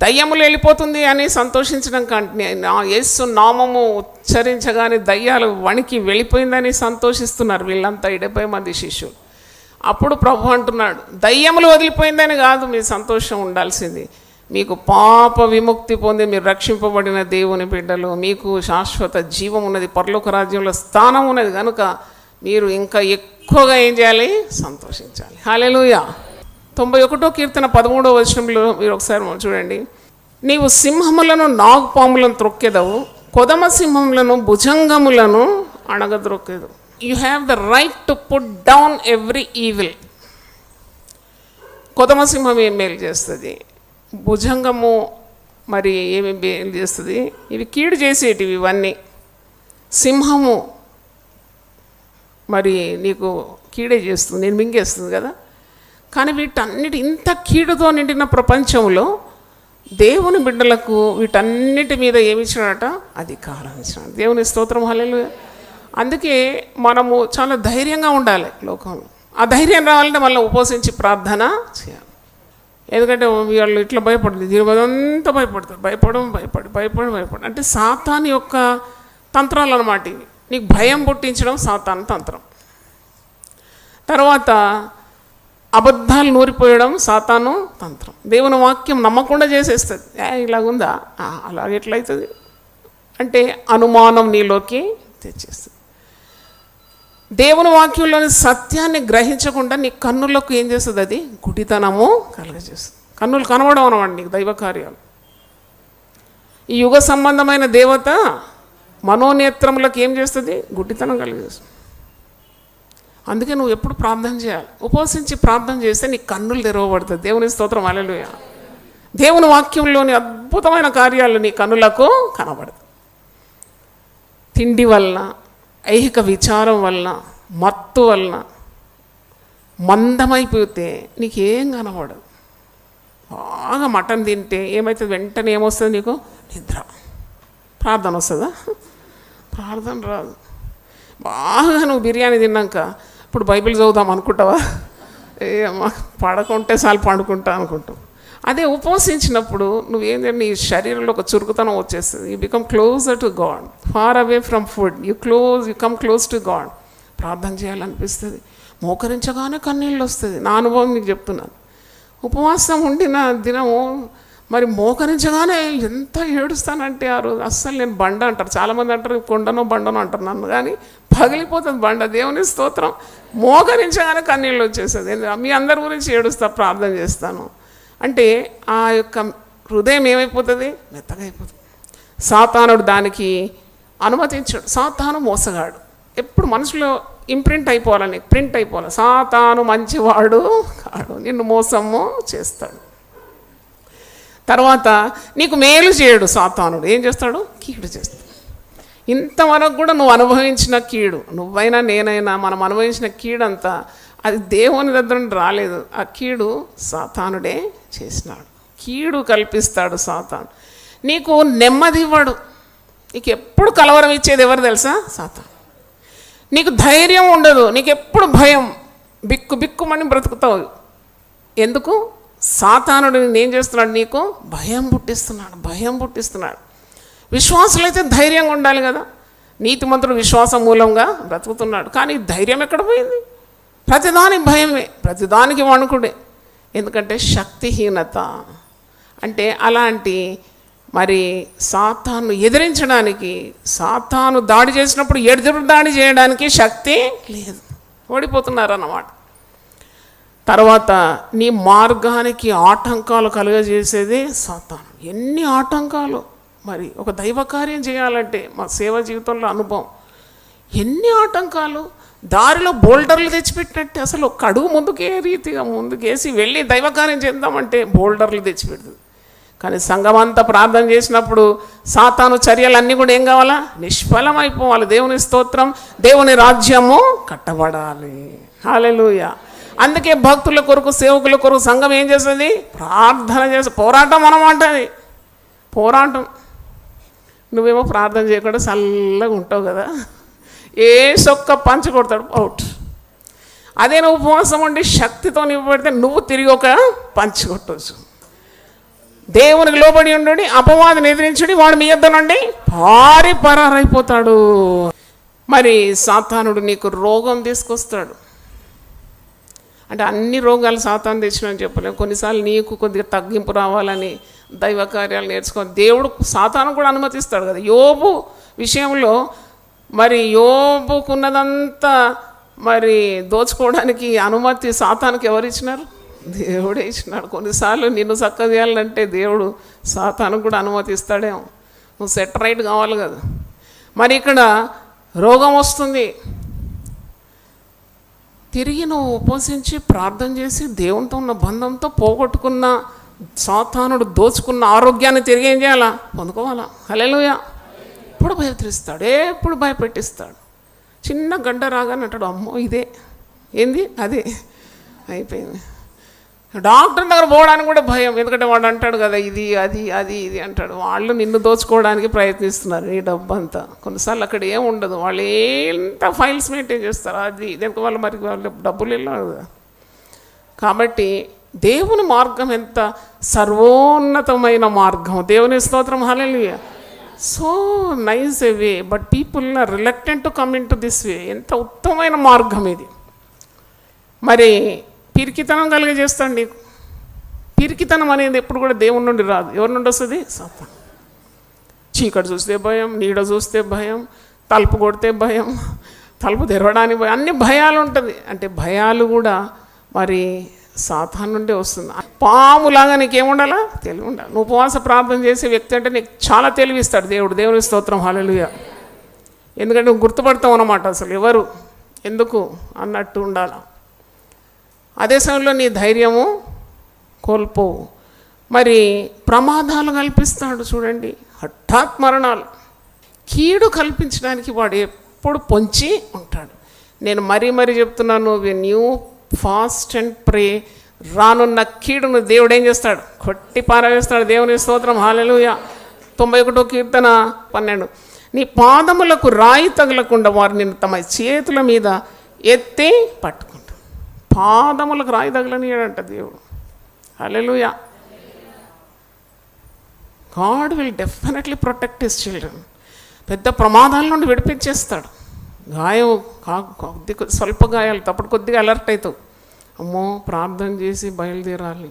దయ్యములు వెళ్ళిపోతుంది అని సంతోషించడం కంటే, యేసు నామము ఉచ్చరించగానే దయ్యాలు వణికి వెళ్ళిపోయిందని సంతోషిస్తున్నారు వీళ్ళంతా 70 మంది శిష్యులు. అప్పుడు ప్రభు అంటున్నాడు, దయ్యములు వదిలిపోయిందని కాదు మీ సంతోషం ఉండాల్సింది, మీకు పాప విముక్తి పొంది మీరు రక్షింపబడిన దేవుని బిడ్డలు, మీకు శాశ్వత జీవం ఉన్నది, పరలోక రాజ్యంలో స్థానం ఉన్నది. కనుక మీరు ఇంకా ఎక్కువగా ఏం చేయాలి? సంతోషించాలి. హల్లెలూయా. 91వ కీర్తన 13వ వచనంలో మీరు ఒకసారి చూడండి, నీవు సింహములను నాగుపాములను త్రొక్కెదవు, కొదమ సింహములను భుజంగములను అణగద్రొక్కెదవు. You have the right to put down every evil. కొదమ సింహం ఏం మేలు చేస్తుంది? భుజంగము మరి ఏమి మేలు చేస్తుంది? ఇవి కీడు చేసేటివి ఇవన్నీ. సింహము మరి నీకు కీడే చేస్తుంది, నేను మింగేస్తుంది కదా. కానీ వీటన్నిటి ఇంత కీడుతో నిండిన ప్రపంచంలో దేవుని బిడ్డలకు వీటన్నిటి మీద ఏమి ఇచ్చినాడట? అధికారం ఇచ్చినాడు. దేవుని స్తోత్రం, హల్లెలూయా. అందుకే మనము చాలా ధైర్యంగా ఉండాలి లోకంలో. ఆ ధైర్యం రావాలంటే మళ్ళీ ఉపవసించి ప్రార్థన చేయాలి. ఎందుకంటే వీళ్ళు ఇట్లా భయపడుతుంది, దీని అంతా భయపడతారు. భయపడి అంటే సాతాను యొక్క తంత్రాలు అన్నమాట ఇవి. నీకు భయం పుట్టించడం సాతాను తంత్రం. తర్వాత అబద్ధాలు నూరిపోయడం సాతాను తంత్రం. దేవుని వాక్యం నమ్మకుండా చేసేస్తుంది. ఇలాగుందా, అలాగే ఎట్లయితుంది అంటే అనుమానం నీలోకి తెచ్చేస్తుంది. దేవుని వాక్యంలోని సత్యాన్ని గ్రహించకుండా నీ కన్నులకు ఏం చేస్తుంది? అది గుడితనము కలుగజేస్తుంది. కన్నులు కనబడడం అన్నమాట నీకు దైవ కార్యాలు. ఈ యుగ సంబంధమైన దేవత మనోనేత్రములకు ఏం చేస్తుంది? గుడ్డితనం కలిగజేస్తుంది. అందుకే నువ్వు ఎప్పుడు ప్రార్థన చేయాలి. ఉపవసించి ప్రార్థన చేస్తే నీ కన్నులు తెరవబడుతుంది. దేవుని స్తోత్రం, హల్లెలూయా. దేవుని వాక్యంలోని అద్భుతమైన కార్యాలు నీ కన్నులకు కనబడతాయి. తిండి వలన, ఐహిక విచారం వలన, మత్తు వలన మందమైపోతే నీకేం కనబడదు. బాగా మటన్ తింటే ఏమవుతుంది? వెంటనే ఏమొస్తుంది నీకు? నిద్ర. ప్రార్థన వస్తుందా? ప్రార్థన రాదు. బాగా నువ్వు బిర్యానీ తిన్నాక ఇప్పుడు బైబిల్ చదువుదాం అనుకుంటావా? అమ్మా పడకుంటే చాలు పండుకుంటా అనుకుంటావు. అదే ఉపవసించినప్పుడు నువ్వేంటంటే నీ శరీరంలో ఒక చురుకుతనం వచ్చేస్తుంది. You become closer to God, far away from food, you come close to God. ప్రార్థన చేయాలనిపిస్తుంది, మోకరించగానే కన్నీళ్ళు వస్తుంది. నా అనుభవం మీకు చెప్తున్నాను. ఉపవాసం ఉండిన దినము మరి మోకరించగానే ఎంత ఏడుస్తానంటే ఆ రోజు అస్సలు నేను బండ అంటారు, చాలామంది అంటారు కొండనో బండనో అంటారు నన్ను, కానీ పగిలిపోతుంది బండ. దేవుని స్తోత్రం, మోకరించగానే కన్నీళ్ళు వచ్చేస్తుంది. మీ అందరి గురించి ఏడుస్తా, ప్రార్థన చేస్తాను అంటే ఆ యొక్క హృదయం ఏమైపోతుంది, మెత్తగా అయిపోతుంది. సాతానుడు దానికి అనుమతించాడు. సాతాను మోసగాడు, ఎప్పుడు మనసులో ప్రింట్ అయిపోవాలి. సాతాను మంచివాడు కాడు, నిన్ను మోసము చేస్తాడు. తర్వాత నీకు మేలు చేయడు సాతానుడు. ఏం చేస్తాడు, కీడు చేస్తాడు. ఇంతవరకు కూడా నువ్వు అనుభవించిన కీడు, నువ్వైనా నేనైనా మనం అనుభవించిన కీడంతా అది దేవుని దగ్గర నుండి రాలేదు. ఆ కీడు సాతానుడే చేసినాడు. కీడు కల్పిస్తాడు సాతాను. నీకు నెమ్మది ఇవ్వడు. నీకు ఎప్పుడు కలవరం ఇచ్చేది ఎవరు తెలుసా, సాతాను. నీకు ధైర్యం ఉండదు, నీకు ఎప్పుడు భయం, బిక్కుమని బ్రతుకుతావు. ఎందుకు, సాతానుడు ఏం చేస్తున్నాడు, నీకు భయం పుట్టిస్తున్నాడు. విశ్వాసులైతే ధైర్యంగా ఉండాలి కదా. నీతిమంతుడు విశ్వాసం మూలంగా బ్రతుకుతున్నాడు. కానీ ధైర్యం ఎక్కడ పోయింది? ప్రతిదానికి భయమే, ప్రతిదానికి వణుకుడే. ఎందుకంటే శక్తిహీనత. అంటే అలాంటి మరి సాతాను ఎదిరించడానికి, సాతాను దాడి చేసినప్పుడు ఎదురు దాడి చేయడానికి శక్తి లేదు, ఓడిపోతున్నారన్నమాట. తర్వాత నీ మార్గానికి ఆటంకాలు కలుగజేసేది సాతాను. ఎన్ని ఆటంకాలు! మరి ఒక దైవ కార్యం చేయాలంటే మా సేవ జీవితంలో అనుభవం, ఎన్ని ఆటంకాలు! దారిలో బోల్డర్లు తెచ్చిపెట్టినట్టే, అసలు ఒక అడుగు ముందుకేసి వెళ్ళి దైవ కార్యం చేద్దామంటే బోల్డర్లు తెచ్చిపెడుతుంది. కానీ సంఘం అంతా ప్రార్థన చేసినప్పుడు సాతాను చర్యలన్నీ కూడా ఏం కావాలా, నిష్ఫలమైపోవాలి. దేవుని స్తోత్రం, దేవుని రాజ్యము కట్టబడాలి. హల్లెలూయా. అందుకే భక్తుల కొరకు, సేవకుల కొరకు సంఘం ఏం చేస్తుంది, ప్రార్థన చేసి పోరాటం అన్నమాట. అది పోరాటం. నువ్వేమో ప్రార్థన చేయకుండా చల్లగా ఉంటావు కదా, ఏ సొక్క పంచి కొడతాడు, అవుట్. అదే నువ్వు ఉపవాసం ఉండి శక్తితో నింపబడితే నువ్వు తిరిగి ఒక పంచి కొట్టవచ్చు. దేవునికి లోబడి ఉండి అపవాదిని ఎదిరించుడి, వాడు మీ యొద్ద నుండి పరారైపోతాడు. మరి సాతానుడు నీకు రోగం తీసుకొస్తాడు. అంటే అన్ని రోగాలు సాతాను తెచ్చినని చెప్పలేము. కొన్నిసార్లు నీకు కొద్దిగా తగ్గింపు రావాలని దైవ కార్యాలు నేర్చుకోవాలి. దేవుడు సాతాను కూడా అనుమతిస్తాడు కదా. యోబు విషయంలో మరి యోబుకున్నదంతా మరి దోచుకోవడానికి అనుమతి సాతానుకి ఎవరు ఇచ్చినారు, దేవుడే ఇచ్చినాడు. కొన్నిసార్లు నిన్ను చక్కగా చేయాలంటే దేవుడు సాతాను కూడా అనుమతిస్తాడేమో, నువ్వు సెట్ రైట్ కావాలి కదా. మరి ఇక్కడ రోగం వస్తుంది, తిరిగి నువ్వు ఉపవసించి ప్రార్థన చేసి దేవునితో ఉన్న బంధంతో పోగొట్టుకున్న సాతానుడు దోచుకున్న ఆరోగ్యాన్ని తిరిగి ఏం చేయాలా, పొందుకోవాలా. హల్లెలూయా. ఎప్పుడు భయపడిస్తాడు, ఎప్పుడు భయపెట్టిస్తాడు. చిన్న గడ్డ రాగానే అంటాడు, అమ్మో ఇదే ఏంది అదే అయిపోయింది. డాక్టర్ దగ్గర పోవడానికి కూడా భయం, ఎందుకంటే వాడు అంటాడు కదా ఇది ఇది అంటాడు. వాళ్ళు నిన్ను దోచుకోవడానికి ప్రయత్నిస్తున్నారు నీ డబ్బు అంతా. కొన్నిసార్లు అక్కడ ఏం ఉండదు, వాళ్ళు ఎంత ఫైల్స్ మెయింటైన్ చేస్తారు, అది దేనికి వాళ్ళు మరి వాళ్ళు డబ్బులు వెళ్ళారు కదా. కాబట్టి దేవుని మార్గం ఎంత సర్వోన్నతమైన మార్గం, దేవుని స్తోత్రం. హల్లెలూయా. So nice a way, but people are reluctant to come in to this way. ఎంత ఉత్తమమైన మార్గం ఇది. మరి పిరికితనం కలిగజేస్తాడు నీకు. పిరికితనం అనేది ఎప్పుడు కూడా దేవుని నుండి రాదు. ఎవరి నుండి వస్తుంది, సాతాను. చీకటి చూస్తే భయం, నీడ చూస్తే భయం, తలుపు కొడితే భయం, తలుపు తెరవడానికి భయం, అన్ని భయాలు ఉంటుంది. అంటే భయాలు కూడా మరి సాతాను నుండే వస్తుంది. పాములాగా నీకేముండాలా, తెలివి ఉండాలి. నువ్వు ఉపవాస ప్రార్థన చేసే వ్యక్తి అంటే నీకు చాలా తెలివిస్తాడు దేవుడు. దేవుని స్తోత్రం. హల్లెలూయా. ఎందుకంటే నువ్వు గుర్తుపడతావు అన్నమాట, అసలు ఎవరు ఎందుకు అన్నట్టు ఉండాలి. అదే సమయంలో నీ ధైర్యము కోల్పోవు. మరి ప్రమాదాలు కల్పిస్తాడు చూడండి, హఠాత్ మరణాలు. కీడు కల్పించడానికి వాడు ఎప్పుడు పొంచి ఉంటాడు. నేను మరీ చెప్తున్నాను, when you fast and pray, రానున్న కీడును దేవుడు ఏం చేస్తాడు, కొట్టి పారవేస్తాడు. దేవుని స్తోత్రం. హల్లెలూయా. 91వ కీర్తన 12. నీ పాదములకు రాయి తగలకుండా వారు నిన్ను తమ చేతుల మీద ఎత్తి పట్టుకుంటారు. పాదములకు రాయి తగలనియడంట దేవుడు. హల్లెలూయా. God will definitely protect his children. పెద్ద ప్రమాదాల నుండి విడిపించేస్తాడు. గాయం స్వల్ప గాయాలు తప్పుడు కొద్దిగా అలర్ట్ అవుతావు, అమ్మో ప్రార్థన చేసి బయలుదేరాలి,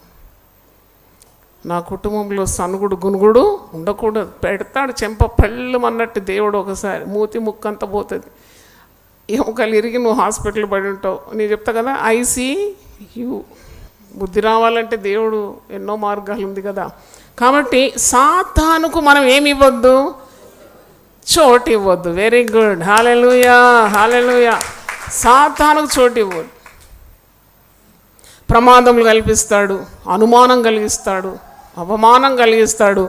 నా కుటుంబంలో సనుగుడు గునుగుడు ఉండకూడదు. పెడతాడు చెంప పళ్ళు అన్నట్టు దేవుడు, ఒకసారి మూతి ముక్కంతా పోతుంది, ఎముకలు ఇరిగి నువ్వు హాస్పిటల్ పడి ఉంటావు. నేను చెప్తా కదా, ఐసీయూ. బుద్ధి రావాలంటే దేవుడు ఎన్నో మార్గాలు ఉంది కదా. కాబట్టి సాతానుకు మనం ఏమి ఇవ్వద్దు, చోటు ఇవ్వద్దు. వెరీ గుడ్, హల్లెలూయా హల్లెలూయా. సాతానుకు చోటు ఇవ్వద్దు. ప్రమాదములు కల్పిస్తాడు, అనుమానం కలిగిస్తాడు, అవమానం కలిగిస్తాడు,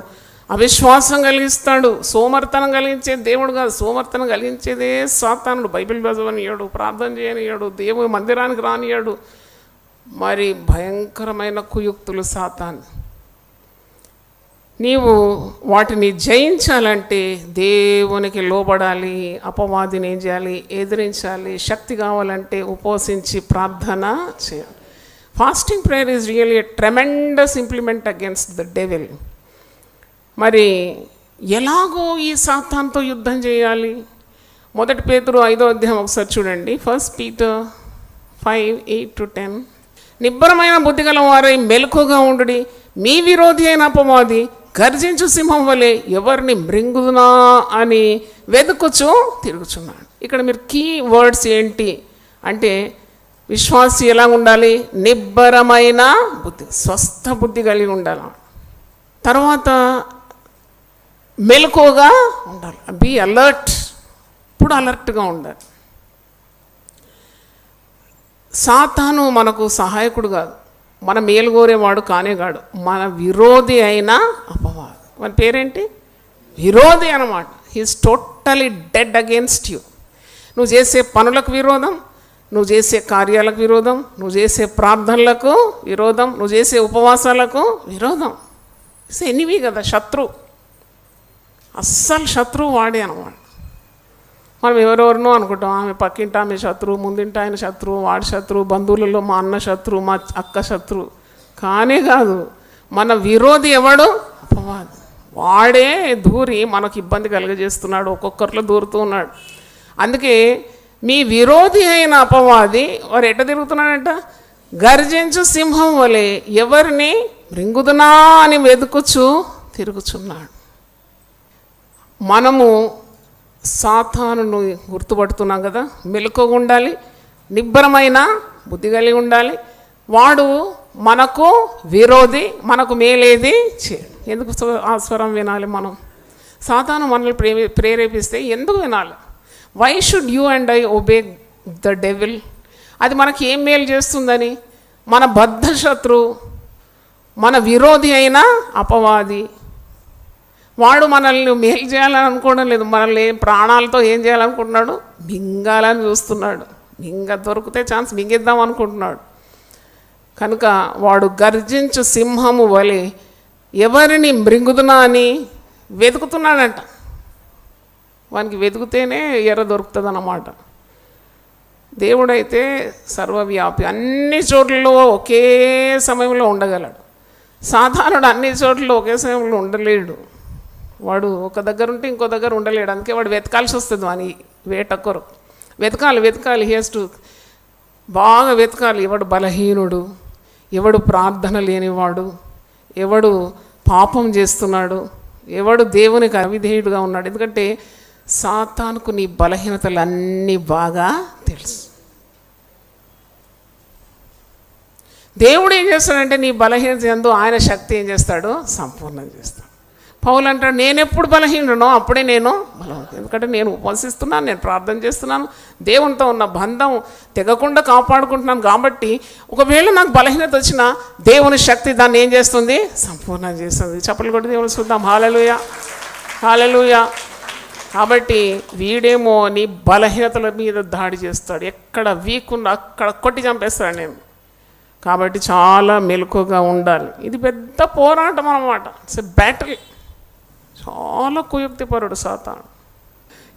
అవిశ్వాసం కలిగిస్తాడు. సోమర్తనం కలిగించే దేవుడు కాదు, సోమర్తనం కలిగించేదే సాతానుడు. బైబిల్ చదవనియాడు, ప్రార్థన చేయనియాడు, దేవుని మందిరానికి రానియాడు. మరి భయంకరమైన కుయుక్తులు సాతాను. నీవు వాటిని జయించాలంటే దేవునికి లోబడాలి, అపవాదిని ఏం చేయాలి, ఎదిరించాలి. శక్తి కావాలంటే ఉపవసించి ప్రార్థన చేయాలి. Fasting prayer is really a tremendous implement against the devil. మరి ఎలాగో ఈ సాతానుతో యుద్ధం చేయాలి? 1 పేతురు 5వ అధ్యాయం ఒకసారి చూడండి. 1 Peter 5:8-10. నిబ్బరమైన బుద్ధి గల వారై మెలకుగా ఉండుడి, మీ విరోధి అయిన అపవాది గర్జించు సింహం వలె ఎవరిని మృంగుదునా అని వెతుకుచూ తిరుగుచున్నాడు. ఇక్కడ మీరు కీ వర్డ్స్ ఏంటి అంటే, విశ్వాసి ఎలా ఉండాలి? నిబ్బరమైన బుద్ధి, స్వస్థ బుద్ధి కలిగి ఉండాలి. తర్వాత మెలకుగా ఉండాలి, బీ అలర్ట్, ఇప్పుడు అలర్ట్గా ఉండాలి. సాతాను మనకు సహాయకుడు కాదు, మన మేలు కోరేవాడు కానేగాడు, మన విరోధి అయిన అపవాది. మన పేరేంటి? విరోధి అన్నమాట. He is totally dead against you. నువ్వు చేసే పనులకు విరోధం, నువ్వు చేసే కార్యాలకు విరోధం, నువ్వు చేసే ప్రార్థనలకు విరోధం, నువ్వు చేసే ఉపవాసాలకు విరోధం. ఎనివి కదా, శత్రువు. అస్సలు శత్రువు వాడే అనమాట. మనం ఎవరెవరినో అనుకుంటాం, ఆమె పక్కింట ఆమె శత్రువు, ముందింట ఆయన శత్రువు, వాడి శత్రువు, బంధువులలో మా అన్న శత్రువు, మా అక్క శత్రువు. కానే కాదు, మన విరోధి ఎవడు? అపవాది. వాడే దూరి మనకు ఇబ్బంది కలుగజేస్తున్నాడు, ఒక్కొక్కరిలో దూరుతూ ఉన్నాడు. అందుకే మీ విరోధి అయిన అపవాది వారు ఎట్ట తిరుగుతున్నాడంట? గర్జించు సింహం వలె ఎవరిని మృంగుదునా అని వెతుకుచూ తిరుగుచున్నాడు. మనము సాతానును గుర్తుపడుతున్నాం కదా, మెలకుగా ఉండాలి, నిబ్బరమైన బుద్ధి కలిగి ఉండాలి. వాడు మనకు విరోధి, మనకు మేలేది చేయడు. ఎందుకు ఆ స్వరం వినాలి మనం? సాతాను మనల్ని ప్రేరేపిస్తే ఎందుకు వినాలి? Why should you and I obey the devil? అది మనకి ఏం మేలు చేస్తుందని? మన బద్ధ శత్రువు, మన విరోధి అయిన అపవాది. వాడు మనల్ని మేలు చేయాలని అనుకోవడం లేదు, మనల్ని ప్రాణాలతో ఏం చేయాలనుకుంటున్నాడు? మింగాలని చూస్తున్నాడు. దొరికితే ఛాన్స్ మింగేద్దాం అనుకుంటున్నాడు. కనుక వాడు గర్జించు సింహము వలె ఎవరిని మృంగుదునా అని వెతుకుతున్నాడంట. వానికి వెతుకుతేనే ఎర్ర దొరుకుతుంది అన్నమాట. దేవుడైతే సర్వవ్యాపి, అన్ని చోట్లలో ఒకే సమయంలో ఉండగలడు. సాధారణుడు అన్ని చోట్ల ఒకే సమయంలో ఉండలేడు. వాడు ఒక దగ్గర ఉంటే ఇంకో దగ్గర ఉండలేడు. అందుకే వాడు వెతకాల్సి వస్తుంది. వాని వేటకొరు వెతకాలి. హేస్ టు బాగా వెతకాలి. ఎవడు బలహీనుడు, ఎవడు ప్రార్థన లేనివాడు, ఎవడు పాపం చేస్తున్నాడు, ఎవడు దేవునికి అవిధేయుడుగా ఉన్నాడు. ఎందుకంటే సాతానుకు నీ బలహీనతలు అన్నీ బాగా తెలుసు. దేవుడు ఏం చేస్తాడంటే నీ బలహీనత యందు ఆయన శక్తి ఏం చేస్తాడు? సంపూర్ణం చేస్తాడు. పౌలు అంటాడు, నేను ఎప్పుడు బలహీనునో అప్పుడే నేను బలవంతుడు. ఎందుకంటే నేను ఉపవసిస్తున్నాను, నేను ప్రార్థన చేస్తున్నాను, దేవునితో ఉన్న బంధం తెగకుండా కాపాడుకుంటున్నాను. కాబట్టి ఒకవేళ నాకు బలహీనత వచ్చినా దేవుని శక్తి దాన్ని ఏం చేస్తుంది? సంపూర్ణం చేస్తుంది. చప్పట్లు కొట్టి దేవుని చూద్దాం. హల్లెలూయా హల్లెలూయా. కాబట్టి వీడేమో నీ బలహీనతల మీద దాడి చేస్తాడు. ఎక్కడ వీక్ ఉన్నా అక్కడ కొట్టి చంపేస్తాడు నేను. కాబట్టి చాలా మెలకుగా ఉండాలి. ఇది పెద్ద పోరాటం అన్నమాట. It's a battle. చాలా కుయుక్తిపరుడు సాతాను.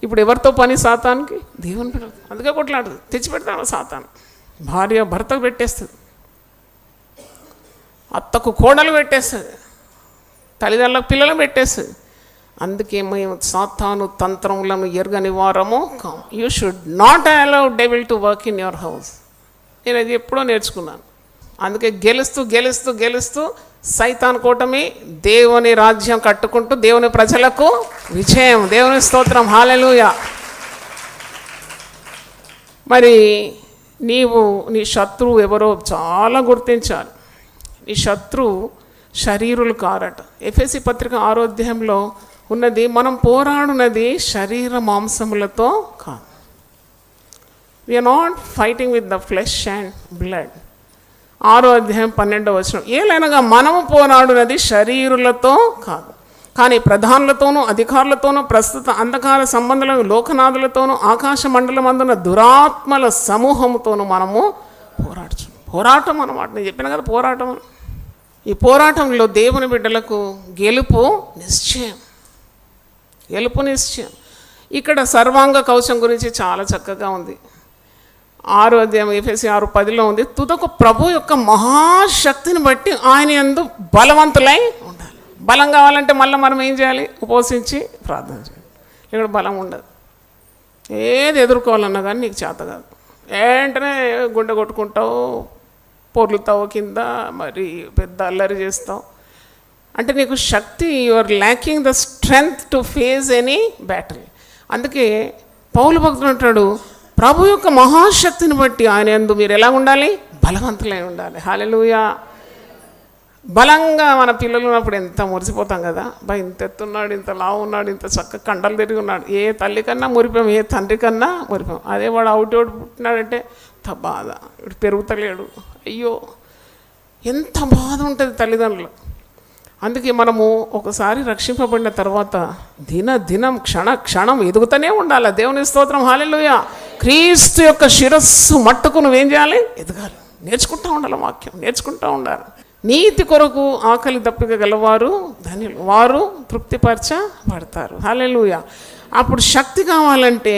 ఇప్పుడు ఎవరితో పని సాతానికి? దేవుని పిల్లలు. అందుకే కొట్లాడుతుంది, తెచ్చిపెడతాడు సాతాను. భార్య భర్తకు పెట్టేస్తుంది, అత్తకు కోడలు పెట్టేస్తుంది, తల్లిదండ్రులకు పిల్లలు పెట్టేస్తుంది. అందుకే మేము సాతాను తంత్రములను ఎరగని వారము కాం. You should not allow devil to work in your house. నేను అది ఎప్పుడో నేర్చుకున్నాను. అందుకే గెలుస్తూ సైతాన్ కూటమి దేవుని రాజ్యం కట్టుకుంటూ దేవుని ప్రజలకు విజయం. దేవుని స్తోత్రం, హల్లెలూయా. మరి నీ శత్రువు ఎవరో చాలా గుర్తించాలి. నీ శత్రువు శరీరులు కారట. ఎఫెసీ పత్రిక 6వ అధ్యాయంలో ఉన్నది, మనం పోరాడునది శరీర మాంసములతో కాదు. We are not fighting with the flesh and blood. 6వ అధ్యాయం 12వ వచనం, ఏలైనగా మనము పోరాడునది శరీరులతో కాదు, కానీ ప్రధానులతోనూ అధికారులతోనూ ప్రస్తుత అంధకార సంబంధులను లోకనాథులతోనూ ఆకాశ మండలమందున దురాత్మల సమూహముతోనూ మనము పోరాటం అన్నమాట. నేను చెప్పిన కదా పోరాటం. ఈ పోరాటంలో దేవుని బిడ్డలకు గెలుపు నిశ్చయం. ఇక్కడ సర్వాంగ కవచం గురించి చాలా చక్కగా ఉంది. 6వ అధ్యాయం ఎఫెసీ 6:10లో ఉంది, తుదకు ప్రభు యొక్క మహాశక్తిని బట్టి ఆయన యందు బలవంతులై ఉండాలి. బలం కావాలంటే మళ్ళీ మనం ఏం చేయాలి? ఉపవసించి ప్రార్థన చేయాలి. ఇక్కడ బలం ఉండదు. ఏది ఎదుర్కోవాలన్నా కానీ నీకు చేత కాదు. వెంటనే గుండె కొట్టుకుంటావు, పొర్లుతావు కింద, మరి పెద్ద అల్లరి చేస్తావు. అంటే నీకు శక్తి, you are lacking the strength to face any battle. అందుకే పౌలు భక్తుడు అంటాడు, ప్రభు యొక్క మహాశక్తిని బట్టి ఆయన యందు మీరు ఎలా ఉండాలి? బలవంతులై ఉండాలి. హల్లెలూయా. బలంగా మన పిల్లలు ఉన్నప్పుడు ఎంత మురిసిపోతాం కదా, ఇంత ఎత్తున్నాడు, ఇంత లావు ఉన్నాడు, ఇంత చక్కగా కండలు తిరిగి ఉన్నాడు. ఏ తల్లి కన్నా మురిపాం, ఏ తండ్రి కన్నా మురిపాం. అదే వాడు అవుట్ పుట్టినాడంటే ఎంత బాధ, ఇప్పుడు పెరుగుతలేడు, అయ్యో ఎంత బాధ ఉంటుంది తల్లిదండ్రులు. అందుకే మనము ఒకసారి రక్షింపబడిన తర్వాత దినం క్షణం ఎదుగుతూనే ఉండాలి. దేవుని స్తోత్రం, హల్లెలూయా. క్రీస్తు యొక్క శిరస్సు మట్టుకు నువ్వేం చేయాలి? ఎదగాలి. నేర్చుకుంటూ ఉండాలి, వాక్యం నేర్చుకుంటూ ఉండాలి. నీతి కొరకు ఆకలి దప్పిక గలవారు ధన్యులు, వారు తృప్తిపరచబడతారు. హల్లెలూయా. అప్పుడు శక్తి కావాలంటే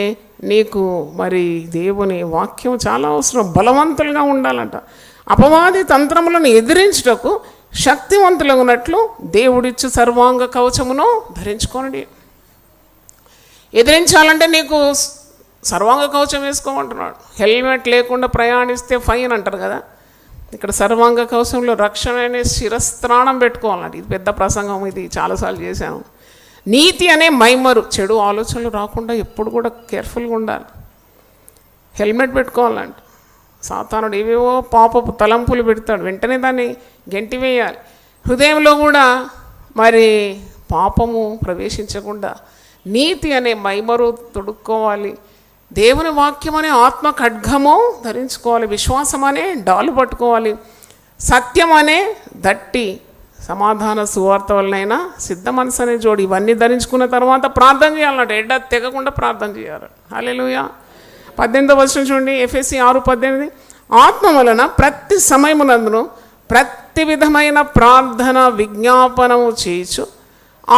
నీకు మరి దేవుని వాక్యం చాలా అవసరం. బలవంతులుగా ఉండాలంట. అపవాది తంత్రములను ఎదిరించుటకు శక్తివంతులగునట్లు దేవుడిచ్చు సర్వాంగ కవచమును ధరించుకోండి. ఎదిరించాలంటే నీకు సర్వాంగ కవచం వేసుకోమంటున్నాడు. హెల్మెట్ లేకుండా ప్రయాణిస్తే ఫైన్ అంటారు కదా, ఇక్కడ సర్వాంగ కవచంలో రక్షణ అనే శిరస్త్రాణం పెట్టుకోవాలంటే, ఇది పెద్ద ప్రసంగం, ఇది చాలాసార్లు చేశాను. నీతి అనే మైమరు, చెడు ఆలోచనలు రాకుండా ఎప్పుడు కూడా కేర్ఫుల్గా ఉండాలి. హెల్మెట్ పెట్టుకోవాలంటే సాతానుడు ఏవేవో పాపపు తలంపులు పెడతాడు, వెంటనే దాన్ని గెంటివేయాలి. హృదయంలో కూడా మరి పాపము ప్రవేశించకుండా నీతి అనే మైమరు తొడుక్కోవాలి. దేవుని వాక్యం అనే ఆత్మ ఖడ్గము ధరించుకోవాలి. విశ్వాసం అనే డాలు పట్టుకోవాలి. సత్యం అనే దట్టి సమాధాన సువార్త వలనైనా సిద్ధ మనసు అనే జోడి, ఇవన్నీ ధరించుకున్న తర్వాత ప్రార్థన చేయాలన్నట్టు. ఎడ్డ తెగకుండా ప్రార్థన చేయాలి. హల్లెలూయా. 18వ వచనం చూడండి, ఎఫెసీ 6:18, ఆత్మ వలన ప్రతి సమయమునందును ప్రతి విధమైన ప్రార్థన విజ్ఞాపనము చేయొచ్చు,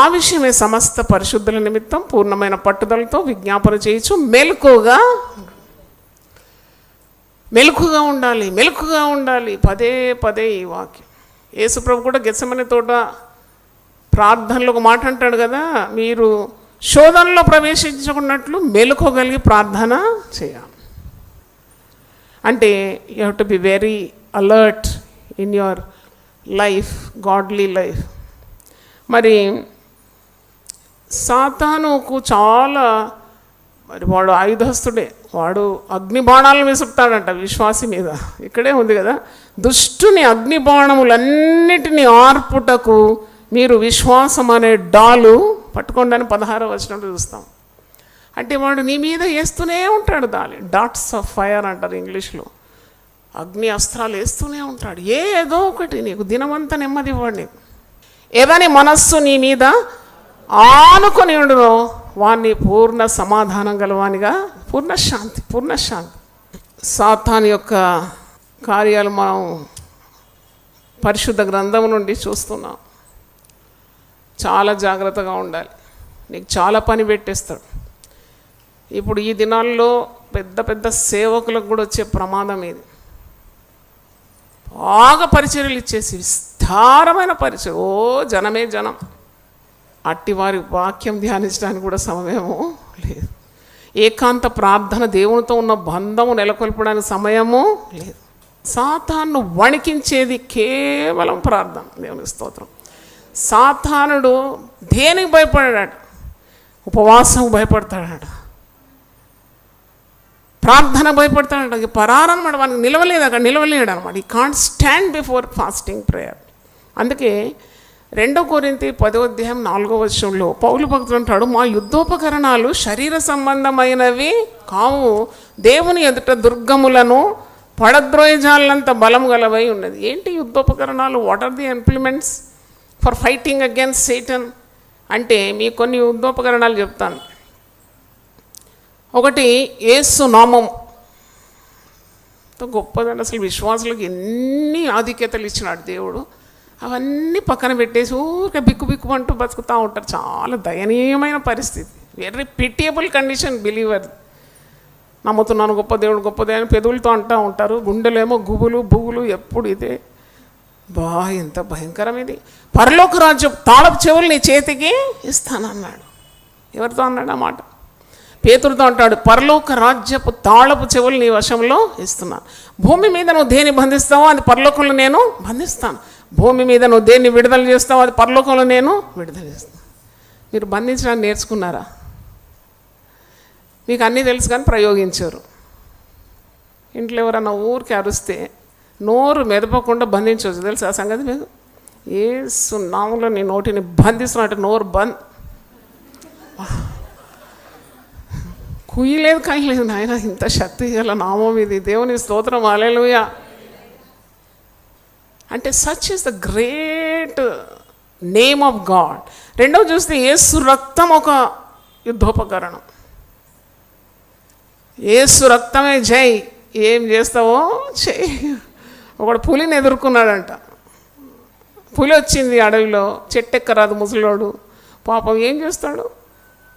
ఆ విషయమే సమస్త పరిశుద్ధుల నిమిత్తం పూర్ణమైన పట్టుదలతో విజ్ఞాపన చేయొచ్చు, మెలకుగా ఉండాలి. పదే పదే ఈ వాక్యం. యేసుప్రభు కూడా గెత్సెమనే తోట ప్రార్థనలో ఒక మాట అంటాడు కదా, మీరు శోధనలో ప్రవేశించకున్నట్లు మెలకువగలిగి ప్రార్థన చేయాలి. అంటే you have to be very alert in your life, godly life. మరి సాతానుకు చాలా, మరి వాడు ఆయుధస్తుడే, వాడు అగ్ని బాణాలను విసురుతాడంట విశ్వాసి మీద. ఇక్కడే ఉంది కదా, దుష్టుని అగ్ని బాణములన్నిటినీ ఆర్పుటకు మీరు విశ్వాసం అనే డాలు పట్టుకోండి అని 16వ వచనంలో చూస్తాం. అంటే వాడు నీ మీద వేస్తూనే ఉంటాడు, డాట్స్ ఆఫ్ ఫైర్ అంటారు ఇంగ్లీష్లో. అగ్ని అస్త్రాలు వేస్తూనే ఉంటాడు. ఏదో ఒకటి నీకు దినమంతా నెమ్మది ఇవ్వడు. నీకు ఏదని మనస్సు నీ మీద ఆనుకొని ఉండునో వాణ్ణి పూర్ణ సమాధానం గలవానిగా, పూర్ణ శాంతి. సాతాను యొక్క కార్యాలు మనం పరిశుద్ధ గ్రంథం నుండి చూస్తున్నాం. చాలా జాగ్రత్తగా ఉండాలి. నీకు చాలా పని పెట్టేస్తాడు. ఇప్పుడు ఈ దినాల్లో పెద్ద పెద్ద సేవకులకు కూడా వచ్చే ప్రమాదం ఇది. బాగా పరిచర్యలు ఇచ్చేసి విస్తారమైన పరిచయం, జనం అట్టివారి వాక్యం ధ్యానించడానికి కూడా సమయము లేదు. ఏకాంత ప్రార్థన, దేవునితో ఉన్న బంధము నెలకొల్పడానికి సమయము లేదు. సాతాను వణికించేది కేవలం ప్రార్థన. దేవునికి స్తోత్రం. సాతానుడు దేనికి భయపడాడు? ఉపవాసం భయపడతాడట, ప్రార్థన భయపడతాడట. పరారనమాట, వానికి నిలవలేదు, అక్కడ నిలవలేడు అనమాట. ఈ can't stand before fasting prayer. అందుకే 2 కొరింథీ 10:4 పౌలు భక్తుడు అంటాడు, మా యుద్ధోపకరణాలు శరీర సంబంధమైనవి కావు, దేవుని ఎదుట దుర్గములను పడద్రోయజాలంత బలం గలవై ఉన్నది. ఏంటి యుద్ధోపకరణాలు? What are the implements for fighting against Satan అంటే మీకు కొన్ని యుద్ధోపకరణాలు చెప్తాను. ఒకటి, యేసు నామం. గొప్పదండి అసలు. విశ్వాసులకు ఎన్ని ఆధిక్యతలు ఇచ్చినాడు దేవుడు. అవన్నీ పక్కన పెట్టేసి ఊరికే బిక్కు అంటూ బతుకుతూ ఉంటారు. చాలా దయనీయమైన పరిస్థితి. Very pitiable condition believer. నమ్ముతున్నాను గొప్ప దేవుడు గొప్ప దేవుడు పెదవులతో అంటూ ఉంటారు, గుండెలేమో గుబులు బుగులు ఎప్పుడు ఇదే. ఎంత భయంకరం ఇది. పరలోక రాజ్యం తాళపు చెవులు నీ చేతికి ఇస్తానన్నాడు. ఎవరితో అన్నాడు ఆ మాట? పేతురుతో అంటాడు, పరలోక రాజ్యపు తాళపు చెవులు నీ వశంలో ఇస్తున్నాను. భూమి మీద నువ్వు దేన్ని బంధిస్తావో అది పరలోకంలో నేను బంధిస్తాను. భూమి మీద నువ్వు దేన్ని విడుదల చేస్తావో అది పరలోకంలో నేను విడుదల చేస్తాను. మీరు బంధించడానికి నేర్చుకున్నారా? మీకు అన్నీ తెలుసు కానీ ప్రయోగించారు. ఇంట్లో ఎవరన్నా ఊరికి అరుస్తే నోరు మెదపకుండా బంధించవచ్చు, తెలుసు ఆ సంగతి మీకు? యేసు నామములో నీ నోటిని బంధిస్తున్నట్టు నోరు కుయ్యలేదు కాయలేదు నాయన, ఇంత శక్తి గల నామం ఇది. దేవుని స్తోత్రం, హల్లెలూయా. అంటే such is the great name of God. రెండవ చూస్తే యేసు రక్తం ఒక యుద్ధోపకరణం. యేసు రక్తమే జై. ఏం చేస్తావో చెయ్యి. ఒకడు పులిని ఎదుర్కొన్నాడంట. పులి వచ్చింది అడవిలో, చెట్టెక్కరాదు ముసలోడు. పాపం ఏం చేస్తాడు?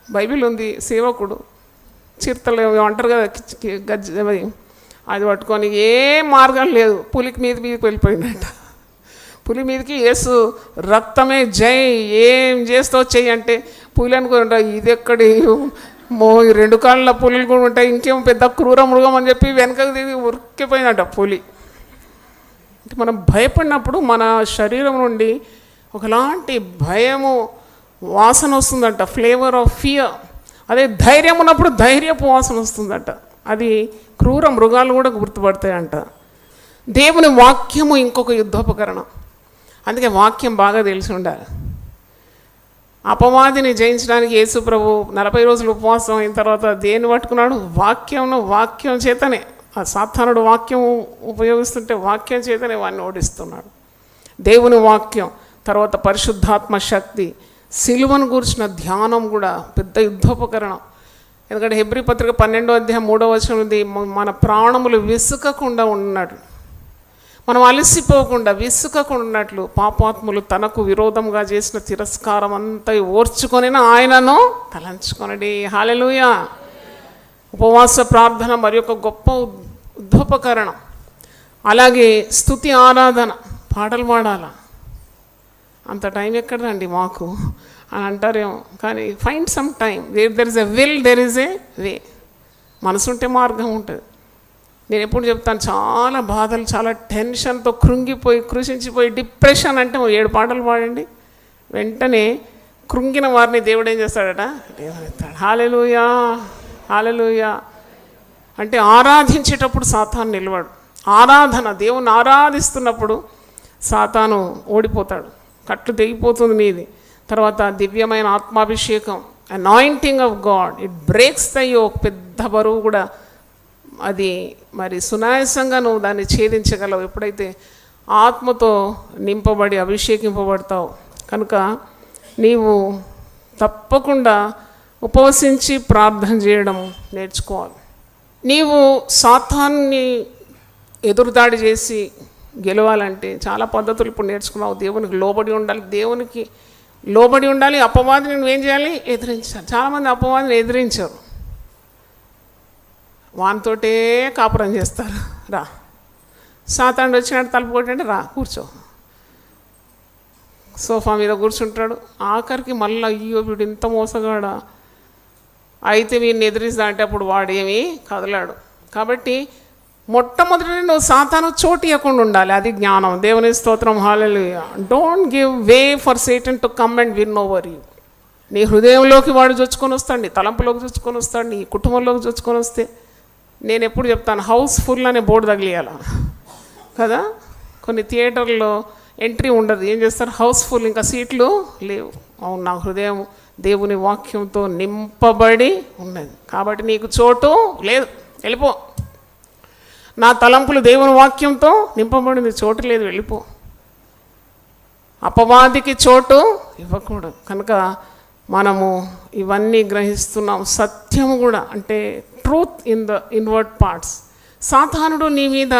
బైబిల్ ఉంది, సేవకుడు చిరుతలు అంటారు కదా, గజ్జ అది పట్టుకొని ఏ మార్గం లేదు, పులికి మీదకి వెళ్ళిపోయిందంట. పులి మీదకి యేసు రక్తమే జై. ఏం చేస్తావు చెయ్యి అంటే పులి అనుకుంటా, ఇది ఎక్కడి ఈ 2 కాళ్ళ పులులు కూడా ఉంటాయి, ఇంకేం పెద్ద క్రూర మృగం అని చెప్పి వెనకకు దిగి ఉరికిపోయిందంట పులి. అంటే మనం భయపడినప్పుడు మన శరీరం నుండి ఒకలాంటి భయము వాసన వస్తుందంట, ఫ్లేవర్ ఆఫ్ ఫియర్. అదే ధైర్యం ఉన్నప్పుడు ధైర్యపు వాసన వస్తుందట. అది క్రూర మృగాలు కూడా గుర్తుపడతాయంట. దేవుని వాక్యము ఇంకొక యుద్ధోపకరణం. అందుకే వాక్యం బాగా తెలిసి ఉండాలి. అపవాదిని జయించడానికి యేసు ప్రభు 40 రోజులు ఉపవాసం అయిన తర్వాత దేన్ని పట్టుకున్నాడు? వాక్యం చేతనే. ఆ సాతానుడు వాక్యం ఉపయోగిస్తుంటే వాక్యం చేతనే వాడిని ఓడిస్తున్నాడు. దేవుని వాక్యం, తర్వాత పరిశుద్ధాత్మ శక్తి, సిలువను గురించిన ధ్యానం కూడా పెద్ద యుద్ధోపకరణం. ఎందుకంటే హెబ్రీ పత్రిక 12:3 ఉంది, మన ప్రాణములు విసుకకుండా ఉన్నట్టు, మనం అలసిపోకుండా విసుకకుండా ఉన్నట్లు పాపాత్ములు తనకు విరోధంగా చేసిన తిరస్కారం అంతా ఓర్చుకొని ఆయనను తలంచుకొనడి. హల్లెలూయా. ఉపవాస ప్రార్థన మరి ఒక గొప్ప యుద్ధోపకరణం. అలాగే స్తుతి ఆరాధన, పాటలు పాడాలా. అంత టైం ఎక్కడండి మాకు అని అంటారేమో, కానీ find some time. There is a will, there is a way. మనసుంటే మార్గం ఉంటుంది. నేను ఎప్పుడు చెప్తాను, చాలా బాధలు, చాలా టెన్షన్తో కృంగిపోయి కృషించిపోయి డిప్రెషన్ అంటే 7 పాటలు పాడండి, వెంటనే కృంగిన వారిని దేవుడు ఏం చేస్తాడట? లేవనెత్తాడు. హల్లెలూయా, హల్లెలూయా. అంటే ఆరాధించేటప్పుడు సాతాను నిలవాడు. ఆరాధన, దేవుని ఆరాధిస్తున్నప్పుడు సాతాను ఓడిపోతాడు, కట్లు తెగిపోతుంది మీది. తర్వాత దివ్యమైన ఆత్మాభిషేకం, anointing of God, it breaks the yoke. పెద్ద బరువు కూడా అది మరి సునాయాసంగా నువ్వు దాన్ని ఛేదించగలవు ఎప్పుడైతే ఆత్మతో నింపబడి అభిషేకింపబడతావు. కనుక నీవు తప్పకుండా ఉపవసించి ప్రార్థన చేయడం నేర్చుకోవాలి. నీవు సాతాన్ని ఎదురుదాడి చేసి గెలవాలంటే చాలా పద్ధతులు ఇప్పుడు నేర్చుకున్నావు. దేవునికి లోబడి ఉండాలి, దేవునికి లోబడి ఉండాలి. అపవాదిని నువ్వేం చేయాలి? ఎదిరించాలి. చాలామంది అపవాదిని ఎదిరించారు, వానితోటే కాపురం చేస్తారు. రా, సాతానుడు వచ్చినట్టు తలుపు కొట్టండి, రా కూర్చో. సోఫా మీద కూర్చుంటాడు. ఆఖరికి మళ్ళీ అయ్యో వీడు ఇంత మోసగాడా, అయితే వీడిని ఎదిరిస్తా అంటే అప్పుడు వాడేమీ కదలాడు. కాబట్టి మొట్టమొదటి నువ్వు సాతాను చోటు ఇవ్వకుండా ఉండాలి. అది జ్ఞానం. దేవుని స్తోత్రం. హల్లెలూయా. Don't give way for Satan to come and win over you. నీ హృదయంలోకి వాడు చొచ్చుకొని వస్తాడు, నీ తలంపులోకి చొచ్చుకొని వస్తాడు, నీ కుటుంబంలోకి చొచ్చుకొని వస్తే నేను ఎప్పుడు చెప్తాను, హౌస్ఫుల్ అనే బోర్డు తగిలియాల కదా. కొన్ని థియేటర్లో ఎంట్రీ ఉండదు, ఏం చేస్తారు, హౌస్ఫుల్, ఇంకా సీట్లు లేవు. అవును, నా హృదయం దేవుని వాక్యంతో నింపబడి ఉన్నది కాబట్టి నీకు చోటు లేదు, వెళ్ళిపో. నా తలంపులు దేవుని వాక్యంతో నింపబడింది, చోటు లేదు, వెళ్ళిపో. అపవాదికి చోటు ఇవ్వకూడదు. కనుక మనము ఇవన్నీ గ్రహిస్తున్నాం. సత్యము కూడా అంటే truth in the inward parts. సాతానుడు నీ మీద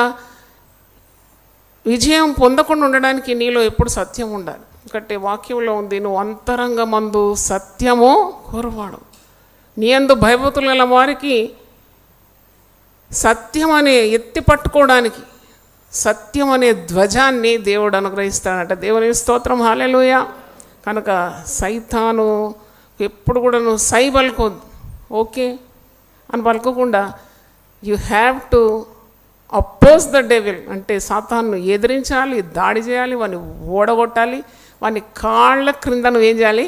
విజయం పొందకుండా ఉండడానికి నీలో ఎప్పుడు సత్యం ఉండాలి. ఎందుకంటే వాక్యంలో ఉంది, నువ్వు అంతరంగమందు సత్యము కోరువాడు. నీ యందు భయభక్తులు గల వారికి సత్యం అనే ఎత్తి పట్టుకోవడానికి సత్యం అనే ధ్వజాన్ని దేవుడు అనుగ్రహిస్తాడట. దేవుని స్తోత్రం. హల్లెలూయా. కనుక సైతాను ఎప్పుడు కూడా నువ్వు సై పలుకోద్దు, ఓకే అని పలుకోకుండా you have to oppose the devil. అంటే సాతాను ఎదిరించాలి, దాడి చేయాలి, వాడిని ఓడగొట్టాలి. వాడిని కాళ్ళ క్రింద నువ్వేం చేయాలి,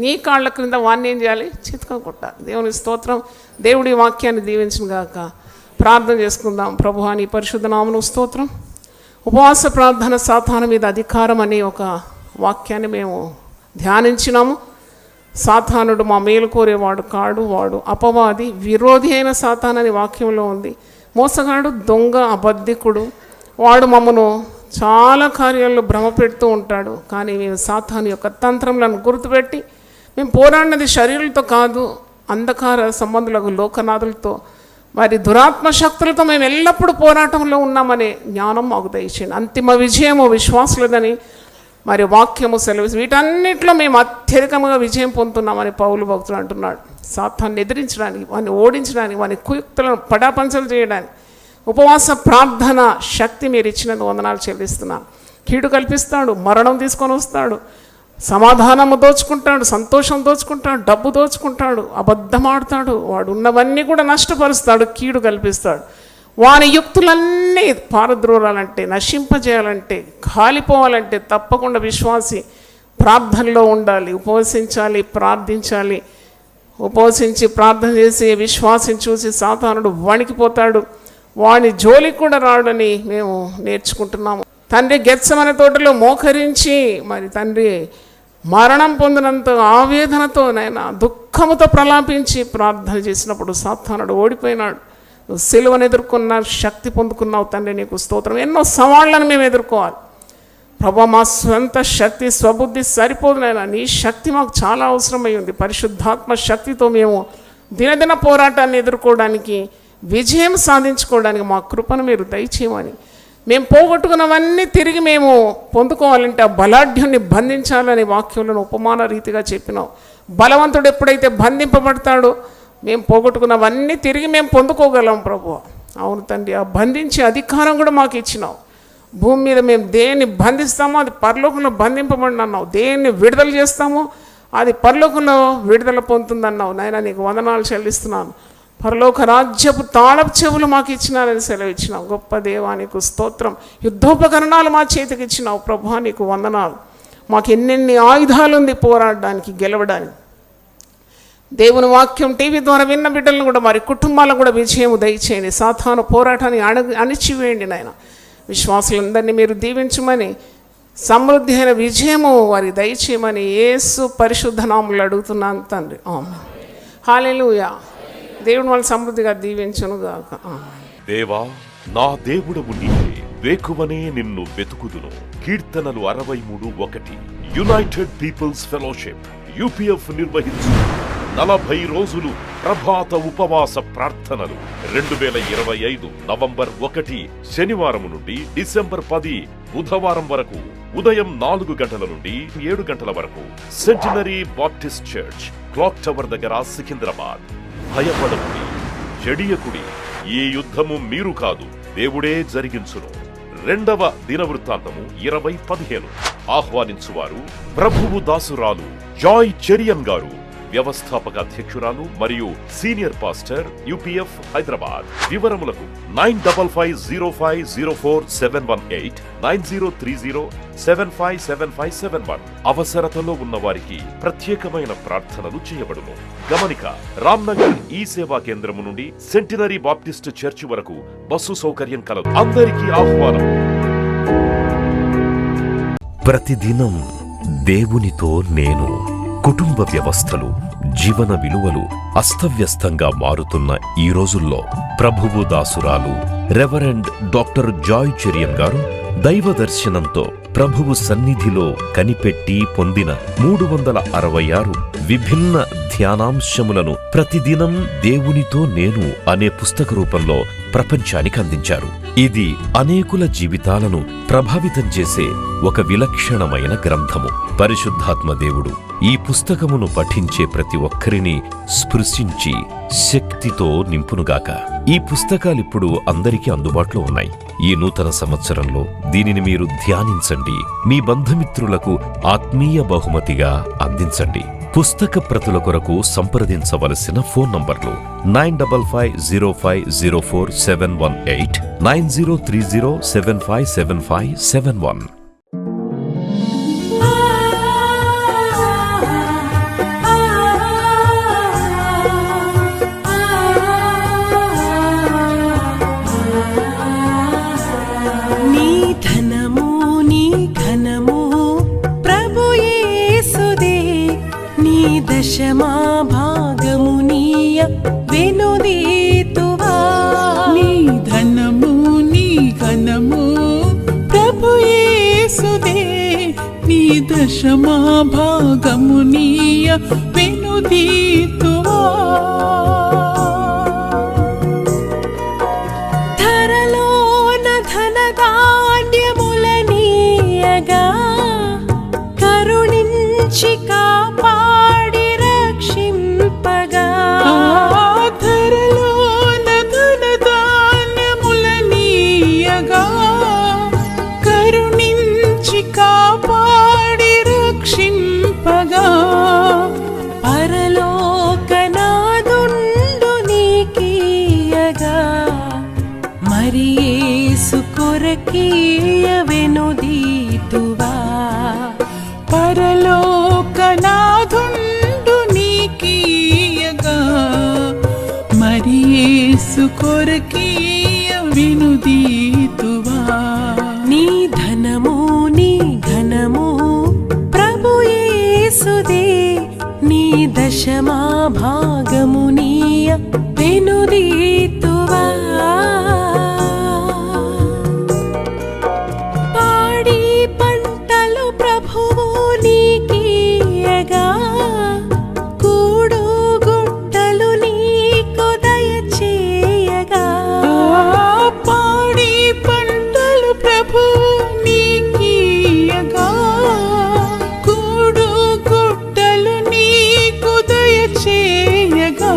నీ కాళ్ళ క్రింద వాడిని ఏం చేయాలి, చితక కొట్టాలి. దేవుని స్తోత్రం. దేవుడి వాక్యాన్ని దీవించును గాక. ప్రార్థన చేసుకుందాం. ప్రభువా నీ పరిశుద్ధ నామమునకు స్తోత్రం. ఉపవాస ప్రార్థన సాతాను మీద అధికారం అనే ఒక వాక్యాన్ని మేము ధ్యానించినాము. సాతానుడు మా మేలు కోరేవాడు కాడు, వాడు అపవాది, విరోధి అయిన సాతాను అనే వాక్యంలో ఉంది. మోసగాడు, దొంగ, అబద్ధికుడు. వాడు మమ్మను చాలా కార్యాల్లో భ్రమ పెడుతూ ఉంటాడు. కానీ మేము సాతాను యొక్క తంత్రములను గుర్తుపెట్టి మేము పోరాడినది శరీరులతో కాదు, అంధకార సంబంధులకు లోకనాథులతో, మరి దురాత్మ శక్తులతో మేము ఎల్లప్పుడూ పోరాటంలో ఉన్నామనే జ్ఞానం మాకు దయచేయండి. అంతిమ విజయము విశ్వాసులదని మరి వాక్యము సెలవు. వీటన్నిటిలో మేము అత్యధికంగా విజయం పొందుతున్నామని పౌలు భక్తుడు అంటున్నాడు. సాతాన్ని ఎదిరించడానికి, వాడిని ఓడించడానికి, వాని కుయుక్తులను పడాపంచలు చేయడానికి ఉపవాస ప్రార్థన శక్తి మీరు ఇచ్చినందుకు వందనాలు చెల్లిస్తున్నాను. కీడు కల్పిస్తాడు, మరణం తీసుకొని వస్తాడు, సమాధానము దోచుకుంటాడు, సంతోషం దోచుకుంటాడు, డబ్బు దోచుకుంటాడు, అబద్ధమాడుతాడు, వాడు ఉన్నవన్నీ కూడా నష్టపరుస్తాడు, కీడు కల్పిస్తాడు. వాని యుక్తులన్నీ పారద్రోరాలంటే, నశింపజేయాలంటే, కాలిపోవాలంటే తప్పకుండా విశ్వాసి ప్రార్థనలో ఉండాలి, ఉపవసించాలి, ప్రార్థించాలి. ఉపవసించి ప్రార్థన చేసి విశ్వాసం చూసి సాతానుడు వణికిపోతాడు, వాని జోలికి కూడా రాడని మేము నేర్చుకుంటున్నాము. తండ్రి గెత్సెమనే తోటలో మోకరించి మరి తండ్రి మరణం పొందినంత ఆవేదనతో నాయన దుఃఖముతో ప్రలాపించి ప్రార్థన చేసినప్పుడు సాతానుడు ఓడిపోయినాడు. నువ్వు సిలువను ఎదుర్కొన్న శక్తి పొందుకున్నావు తండ్రి, నీకు స్తోత్రం. ఎన్నో సవాళ్ళను మేము ఎదుర్కోవాలి ప్రభా. మా స్వంత శక్తి స్వబుద్ధి సరిపోదు నాయన, నీ శక్తి మాకు చాలా అవసరమై ఉంది. పరిశుద్ధాత్మ శక్తితో మేము దినదిన పోరాటాన్ని ఎదుర్కోవడానికి, విజయం సాధించుకోవడానికి మా కృపను మీరు దయచేయమని, మేము పోగొట్టుకున్నవన్నీ తిరిగి మేము పొందుకోవాలంటే ఆ బలాఢ్యాన్ని బంధించాలని వాక్యంలో ఉపమాన రీతిగా చెప్పినావు. బలవంతుడు ఎప్పుడైతే బంధింపబడతాడో మేము పోగొట్టుకున్నవన్నీ తిరిగి మేము పొందుకోగలం ప్రభు. అవును తండ్రి, ఆ బంధించే అధికారం కూడా మాకు ఇచ్చినావు. భూమి మీద మేము దేన్ని బంధిస్తామో అది పరలోకంలో బంధింపబడి అన్నావు, దేన్ని విడుదల చేస్తామో అది పరలోకంలో విడుదల పొందుతుందన్నావు. నాయన నీకు వందనాలు చెల్లిస్తున్నాను. పరలోక రాజ్యపు తాళపు చెవులు మాకు ఇచ్చినారని సెలవు ఇచ్చినావు. గొప్ప దేవానికి స్తోత్రం. యుద్ధోపకరణాలు మా చేతికి ఇచ్చినావు ప్రభా, నీకు వందనాలు. మాకు ఎన్నెన్ని ఆయుధాలు ఉంది పోరాడడానికి, గెలవడానికి. దేవుని వాక్యం టీవీ ద్వారా విన్న బిడ్డలను కూడా మరి కుటుంబాలకు కూడా విజయం దయచేయండి. సాతాను పోరాటాన్ని అణిచివేయండి నాయన. విశ్వాసులందరినీ మీరు దీవించమని, సమృద్ధి అయిన విజయము వారి దయచేయమని యేసు పరిశుద్ధ నామములో అడుగుతున్నాను తండ్రి. ఆమేన్. హల్లెలూయా. దేవుడు వాళ్ళ సమృద్ధిగా దీవించును గాక. దేవా నా దేవుడవు నీవే, వేకువనే నిన్ను వెతుకుదును. కీర్తనలు 63:1. యునైటెడ్ పీపుల్స్ ఫెలోషిప్ యూపీఎఫ్ నిర్వహించు 40 రోజులు ప్రభాత ఉపవాస ప్రార్థనలు 2025 నవంబర్ 1 శనివారం నుండి డిసెంబర్ 10 బుధవారం వరకు ఉదయం 4 గంటల నుండి 7 గంటల వరకు centenary Baptist church, clock tower దగ్గర, సికింద్రాబాద్. భయపడకుడి, జడియకుడి, ఈ యుద్ధము మీరు కాదు, దేవుడే జరిగించును. 2వ దినవృత్తాంతము 20:15. ఆహ్వానించువారు ప్రభువు దాసురాలు జాయ్ చెరియన్ గారు, వ్యవస్థాపక అధ్యక్షురాలు మరియు సీనియర్ పాస్టర్ UPF హైదరాబాద్. వివరములకు 9505047118 9030757571. అవసరతలో ఉన్న వారికి ప్రత్యేకమైన ప్రార్థనలు చేయబడును. గమనిక, రామ్నగర్ ఈ సేవా కేంద్రము నుండి సెంటినరీ బాప్టిస్ట్ చర్చి వరకు బస్సు సౌకర్యం కలదు. అందరికీ ఆహ్వానం. ప్రతిదినం దేవునితో నేను. కుటుంబ వ్యవస్థలు, జీవన విలువలు అస్తవ్యస్తంగా మారుతున్న ఈ రోజుల్లో ప్రభువు దాసురాలు రెవరెండ్ డాక్టర్ జాయ్ చెరియన్ గారు దైవ దర్శనంతో ప్రభువు సన్నిధిలో కనిపెట్టి పొందిన 366 విభిన్న ధ్యానాంశములను ప్రతిదినం దేవునితో నేను అనే పుస్తక రూపంలో ప్రపంచానికి అందించారు. ఇది అనేకుల జీవితాలను ప్రభావితం చేసే ఒక విలక్షణమైన గ్రంథము. పరిశుద్ధాత్మ దేవుడు ఈ పుస్తకమును పఠించే ప్రతి ఒక్కరిని స్పృశించి శక్తితో నింపునుగాక. ఈ పుస్తకాలిప్పుడు అందరికీ అందుబాటులో ఉన్నాయి. ఈ నూతన సంవత్సరంలో దీనిని మీరు ధ్యానించండి, మీ బంధుమిత్రులకు ఆత్మీయ బహుమతిగా అందించండి. పుస్తక ప్రతుల కొరకు సంప్రదించవలసిన ఫోన్ నంబర్లు 9550504718 9030757571. దశమా భాగమునీయ వెనుదీతువా. నీ ధనము నీ ఘనము ప్రభు యేసుదే, నీ దశమా భాగమునీయ వెనుదీతువా. ధరలోన ధనధాన్యములనీయగా కరుణించి కాపాడి రక్షింపగా. ధరలోన ధనధాన్యములనీయగా కరుణించి కాపాడి రక్షింపగా. పరలోకనాదుండు నీకీయగా మరి యేసు కొరకీయ వెనుదీతువా. పరలోకనాదుండు నీకీయగా మరి యేసు కొరకీయ వెనుదీతువా. నీ ధనము నీ ఘనము ప్రభు యేసుదే, నీ దశమా భాగమునీయ వెనుదీతువా. పాడి పంటలు ప్రభువు నీకీయగా కూడు గుట్టలు నీకు దయచేయగా. పాడి పంటలు ప్రభువు నీకీయగా కూడు గుట్టలు నీకు దయచేయగా.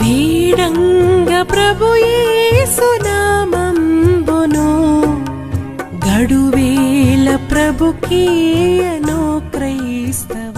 వీడంగ ప్రభు యేసు నామంబును గడువేల ప్రభుకీయను క్రైస్తవ.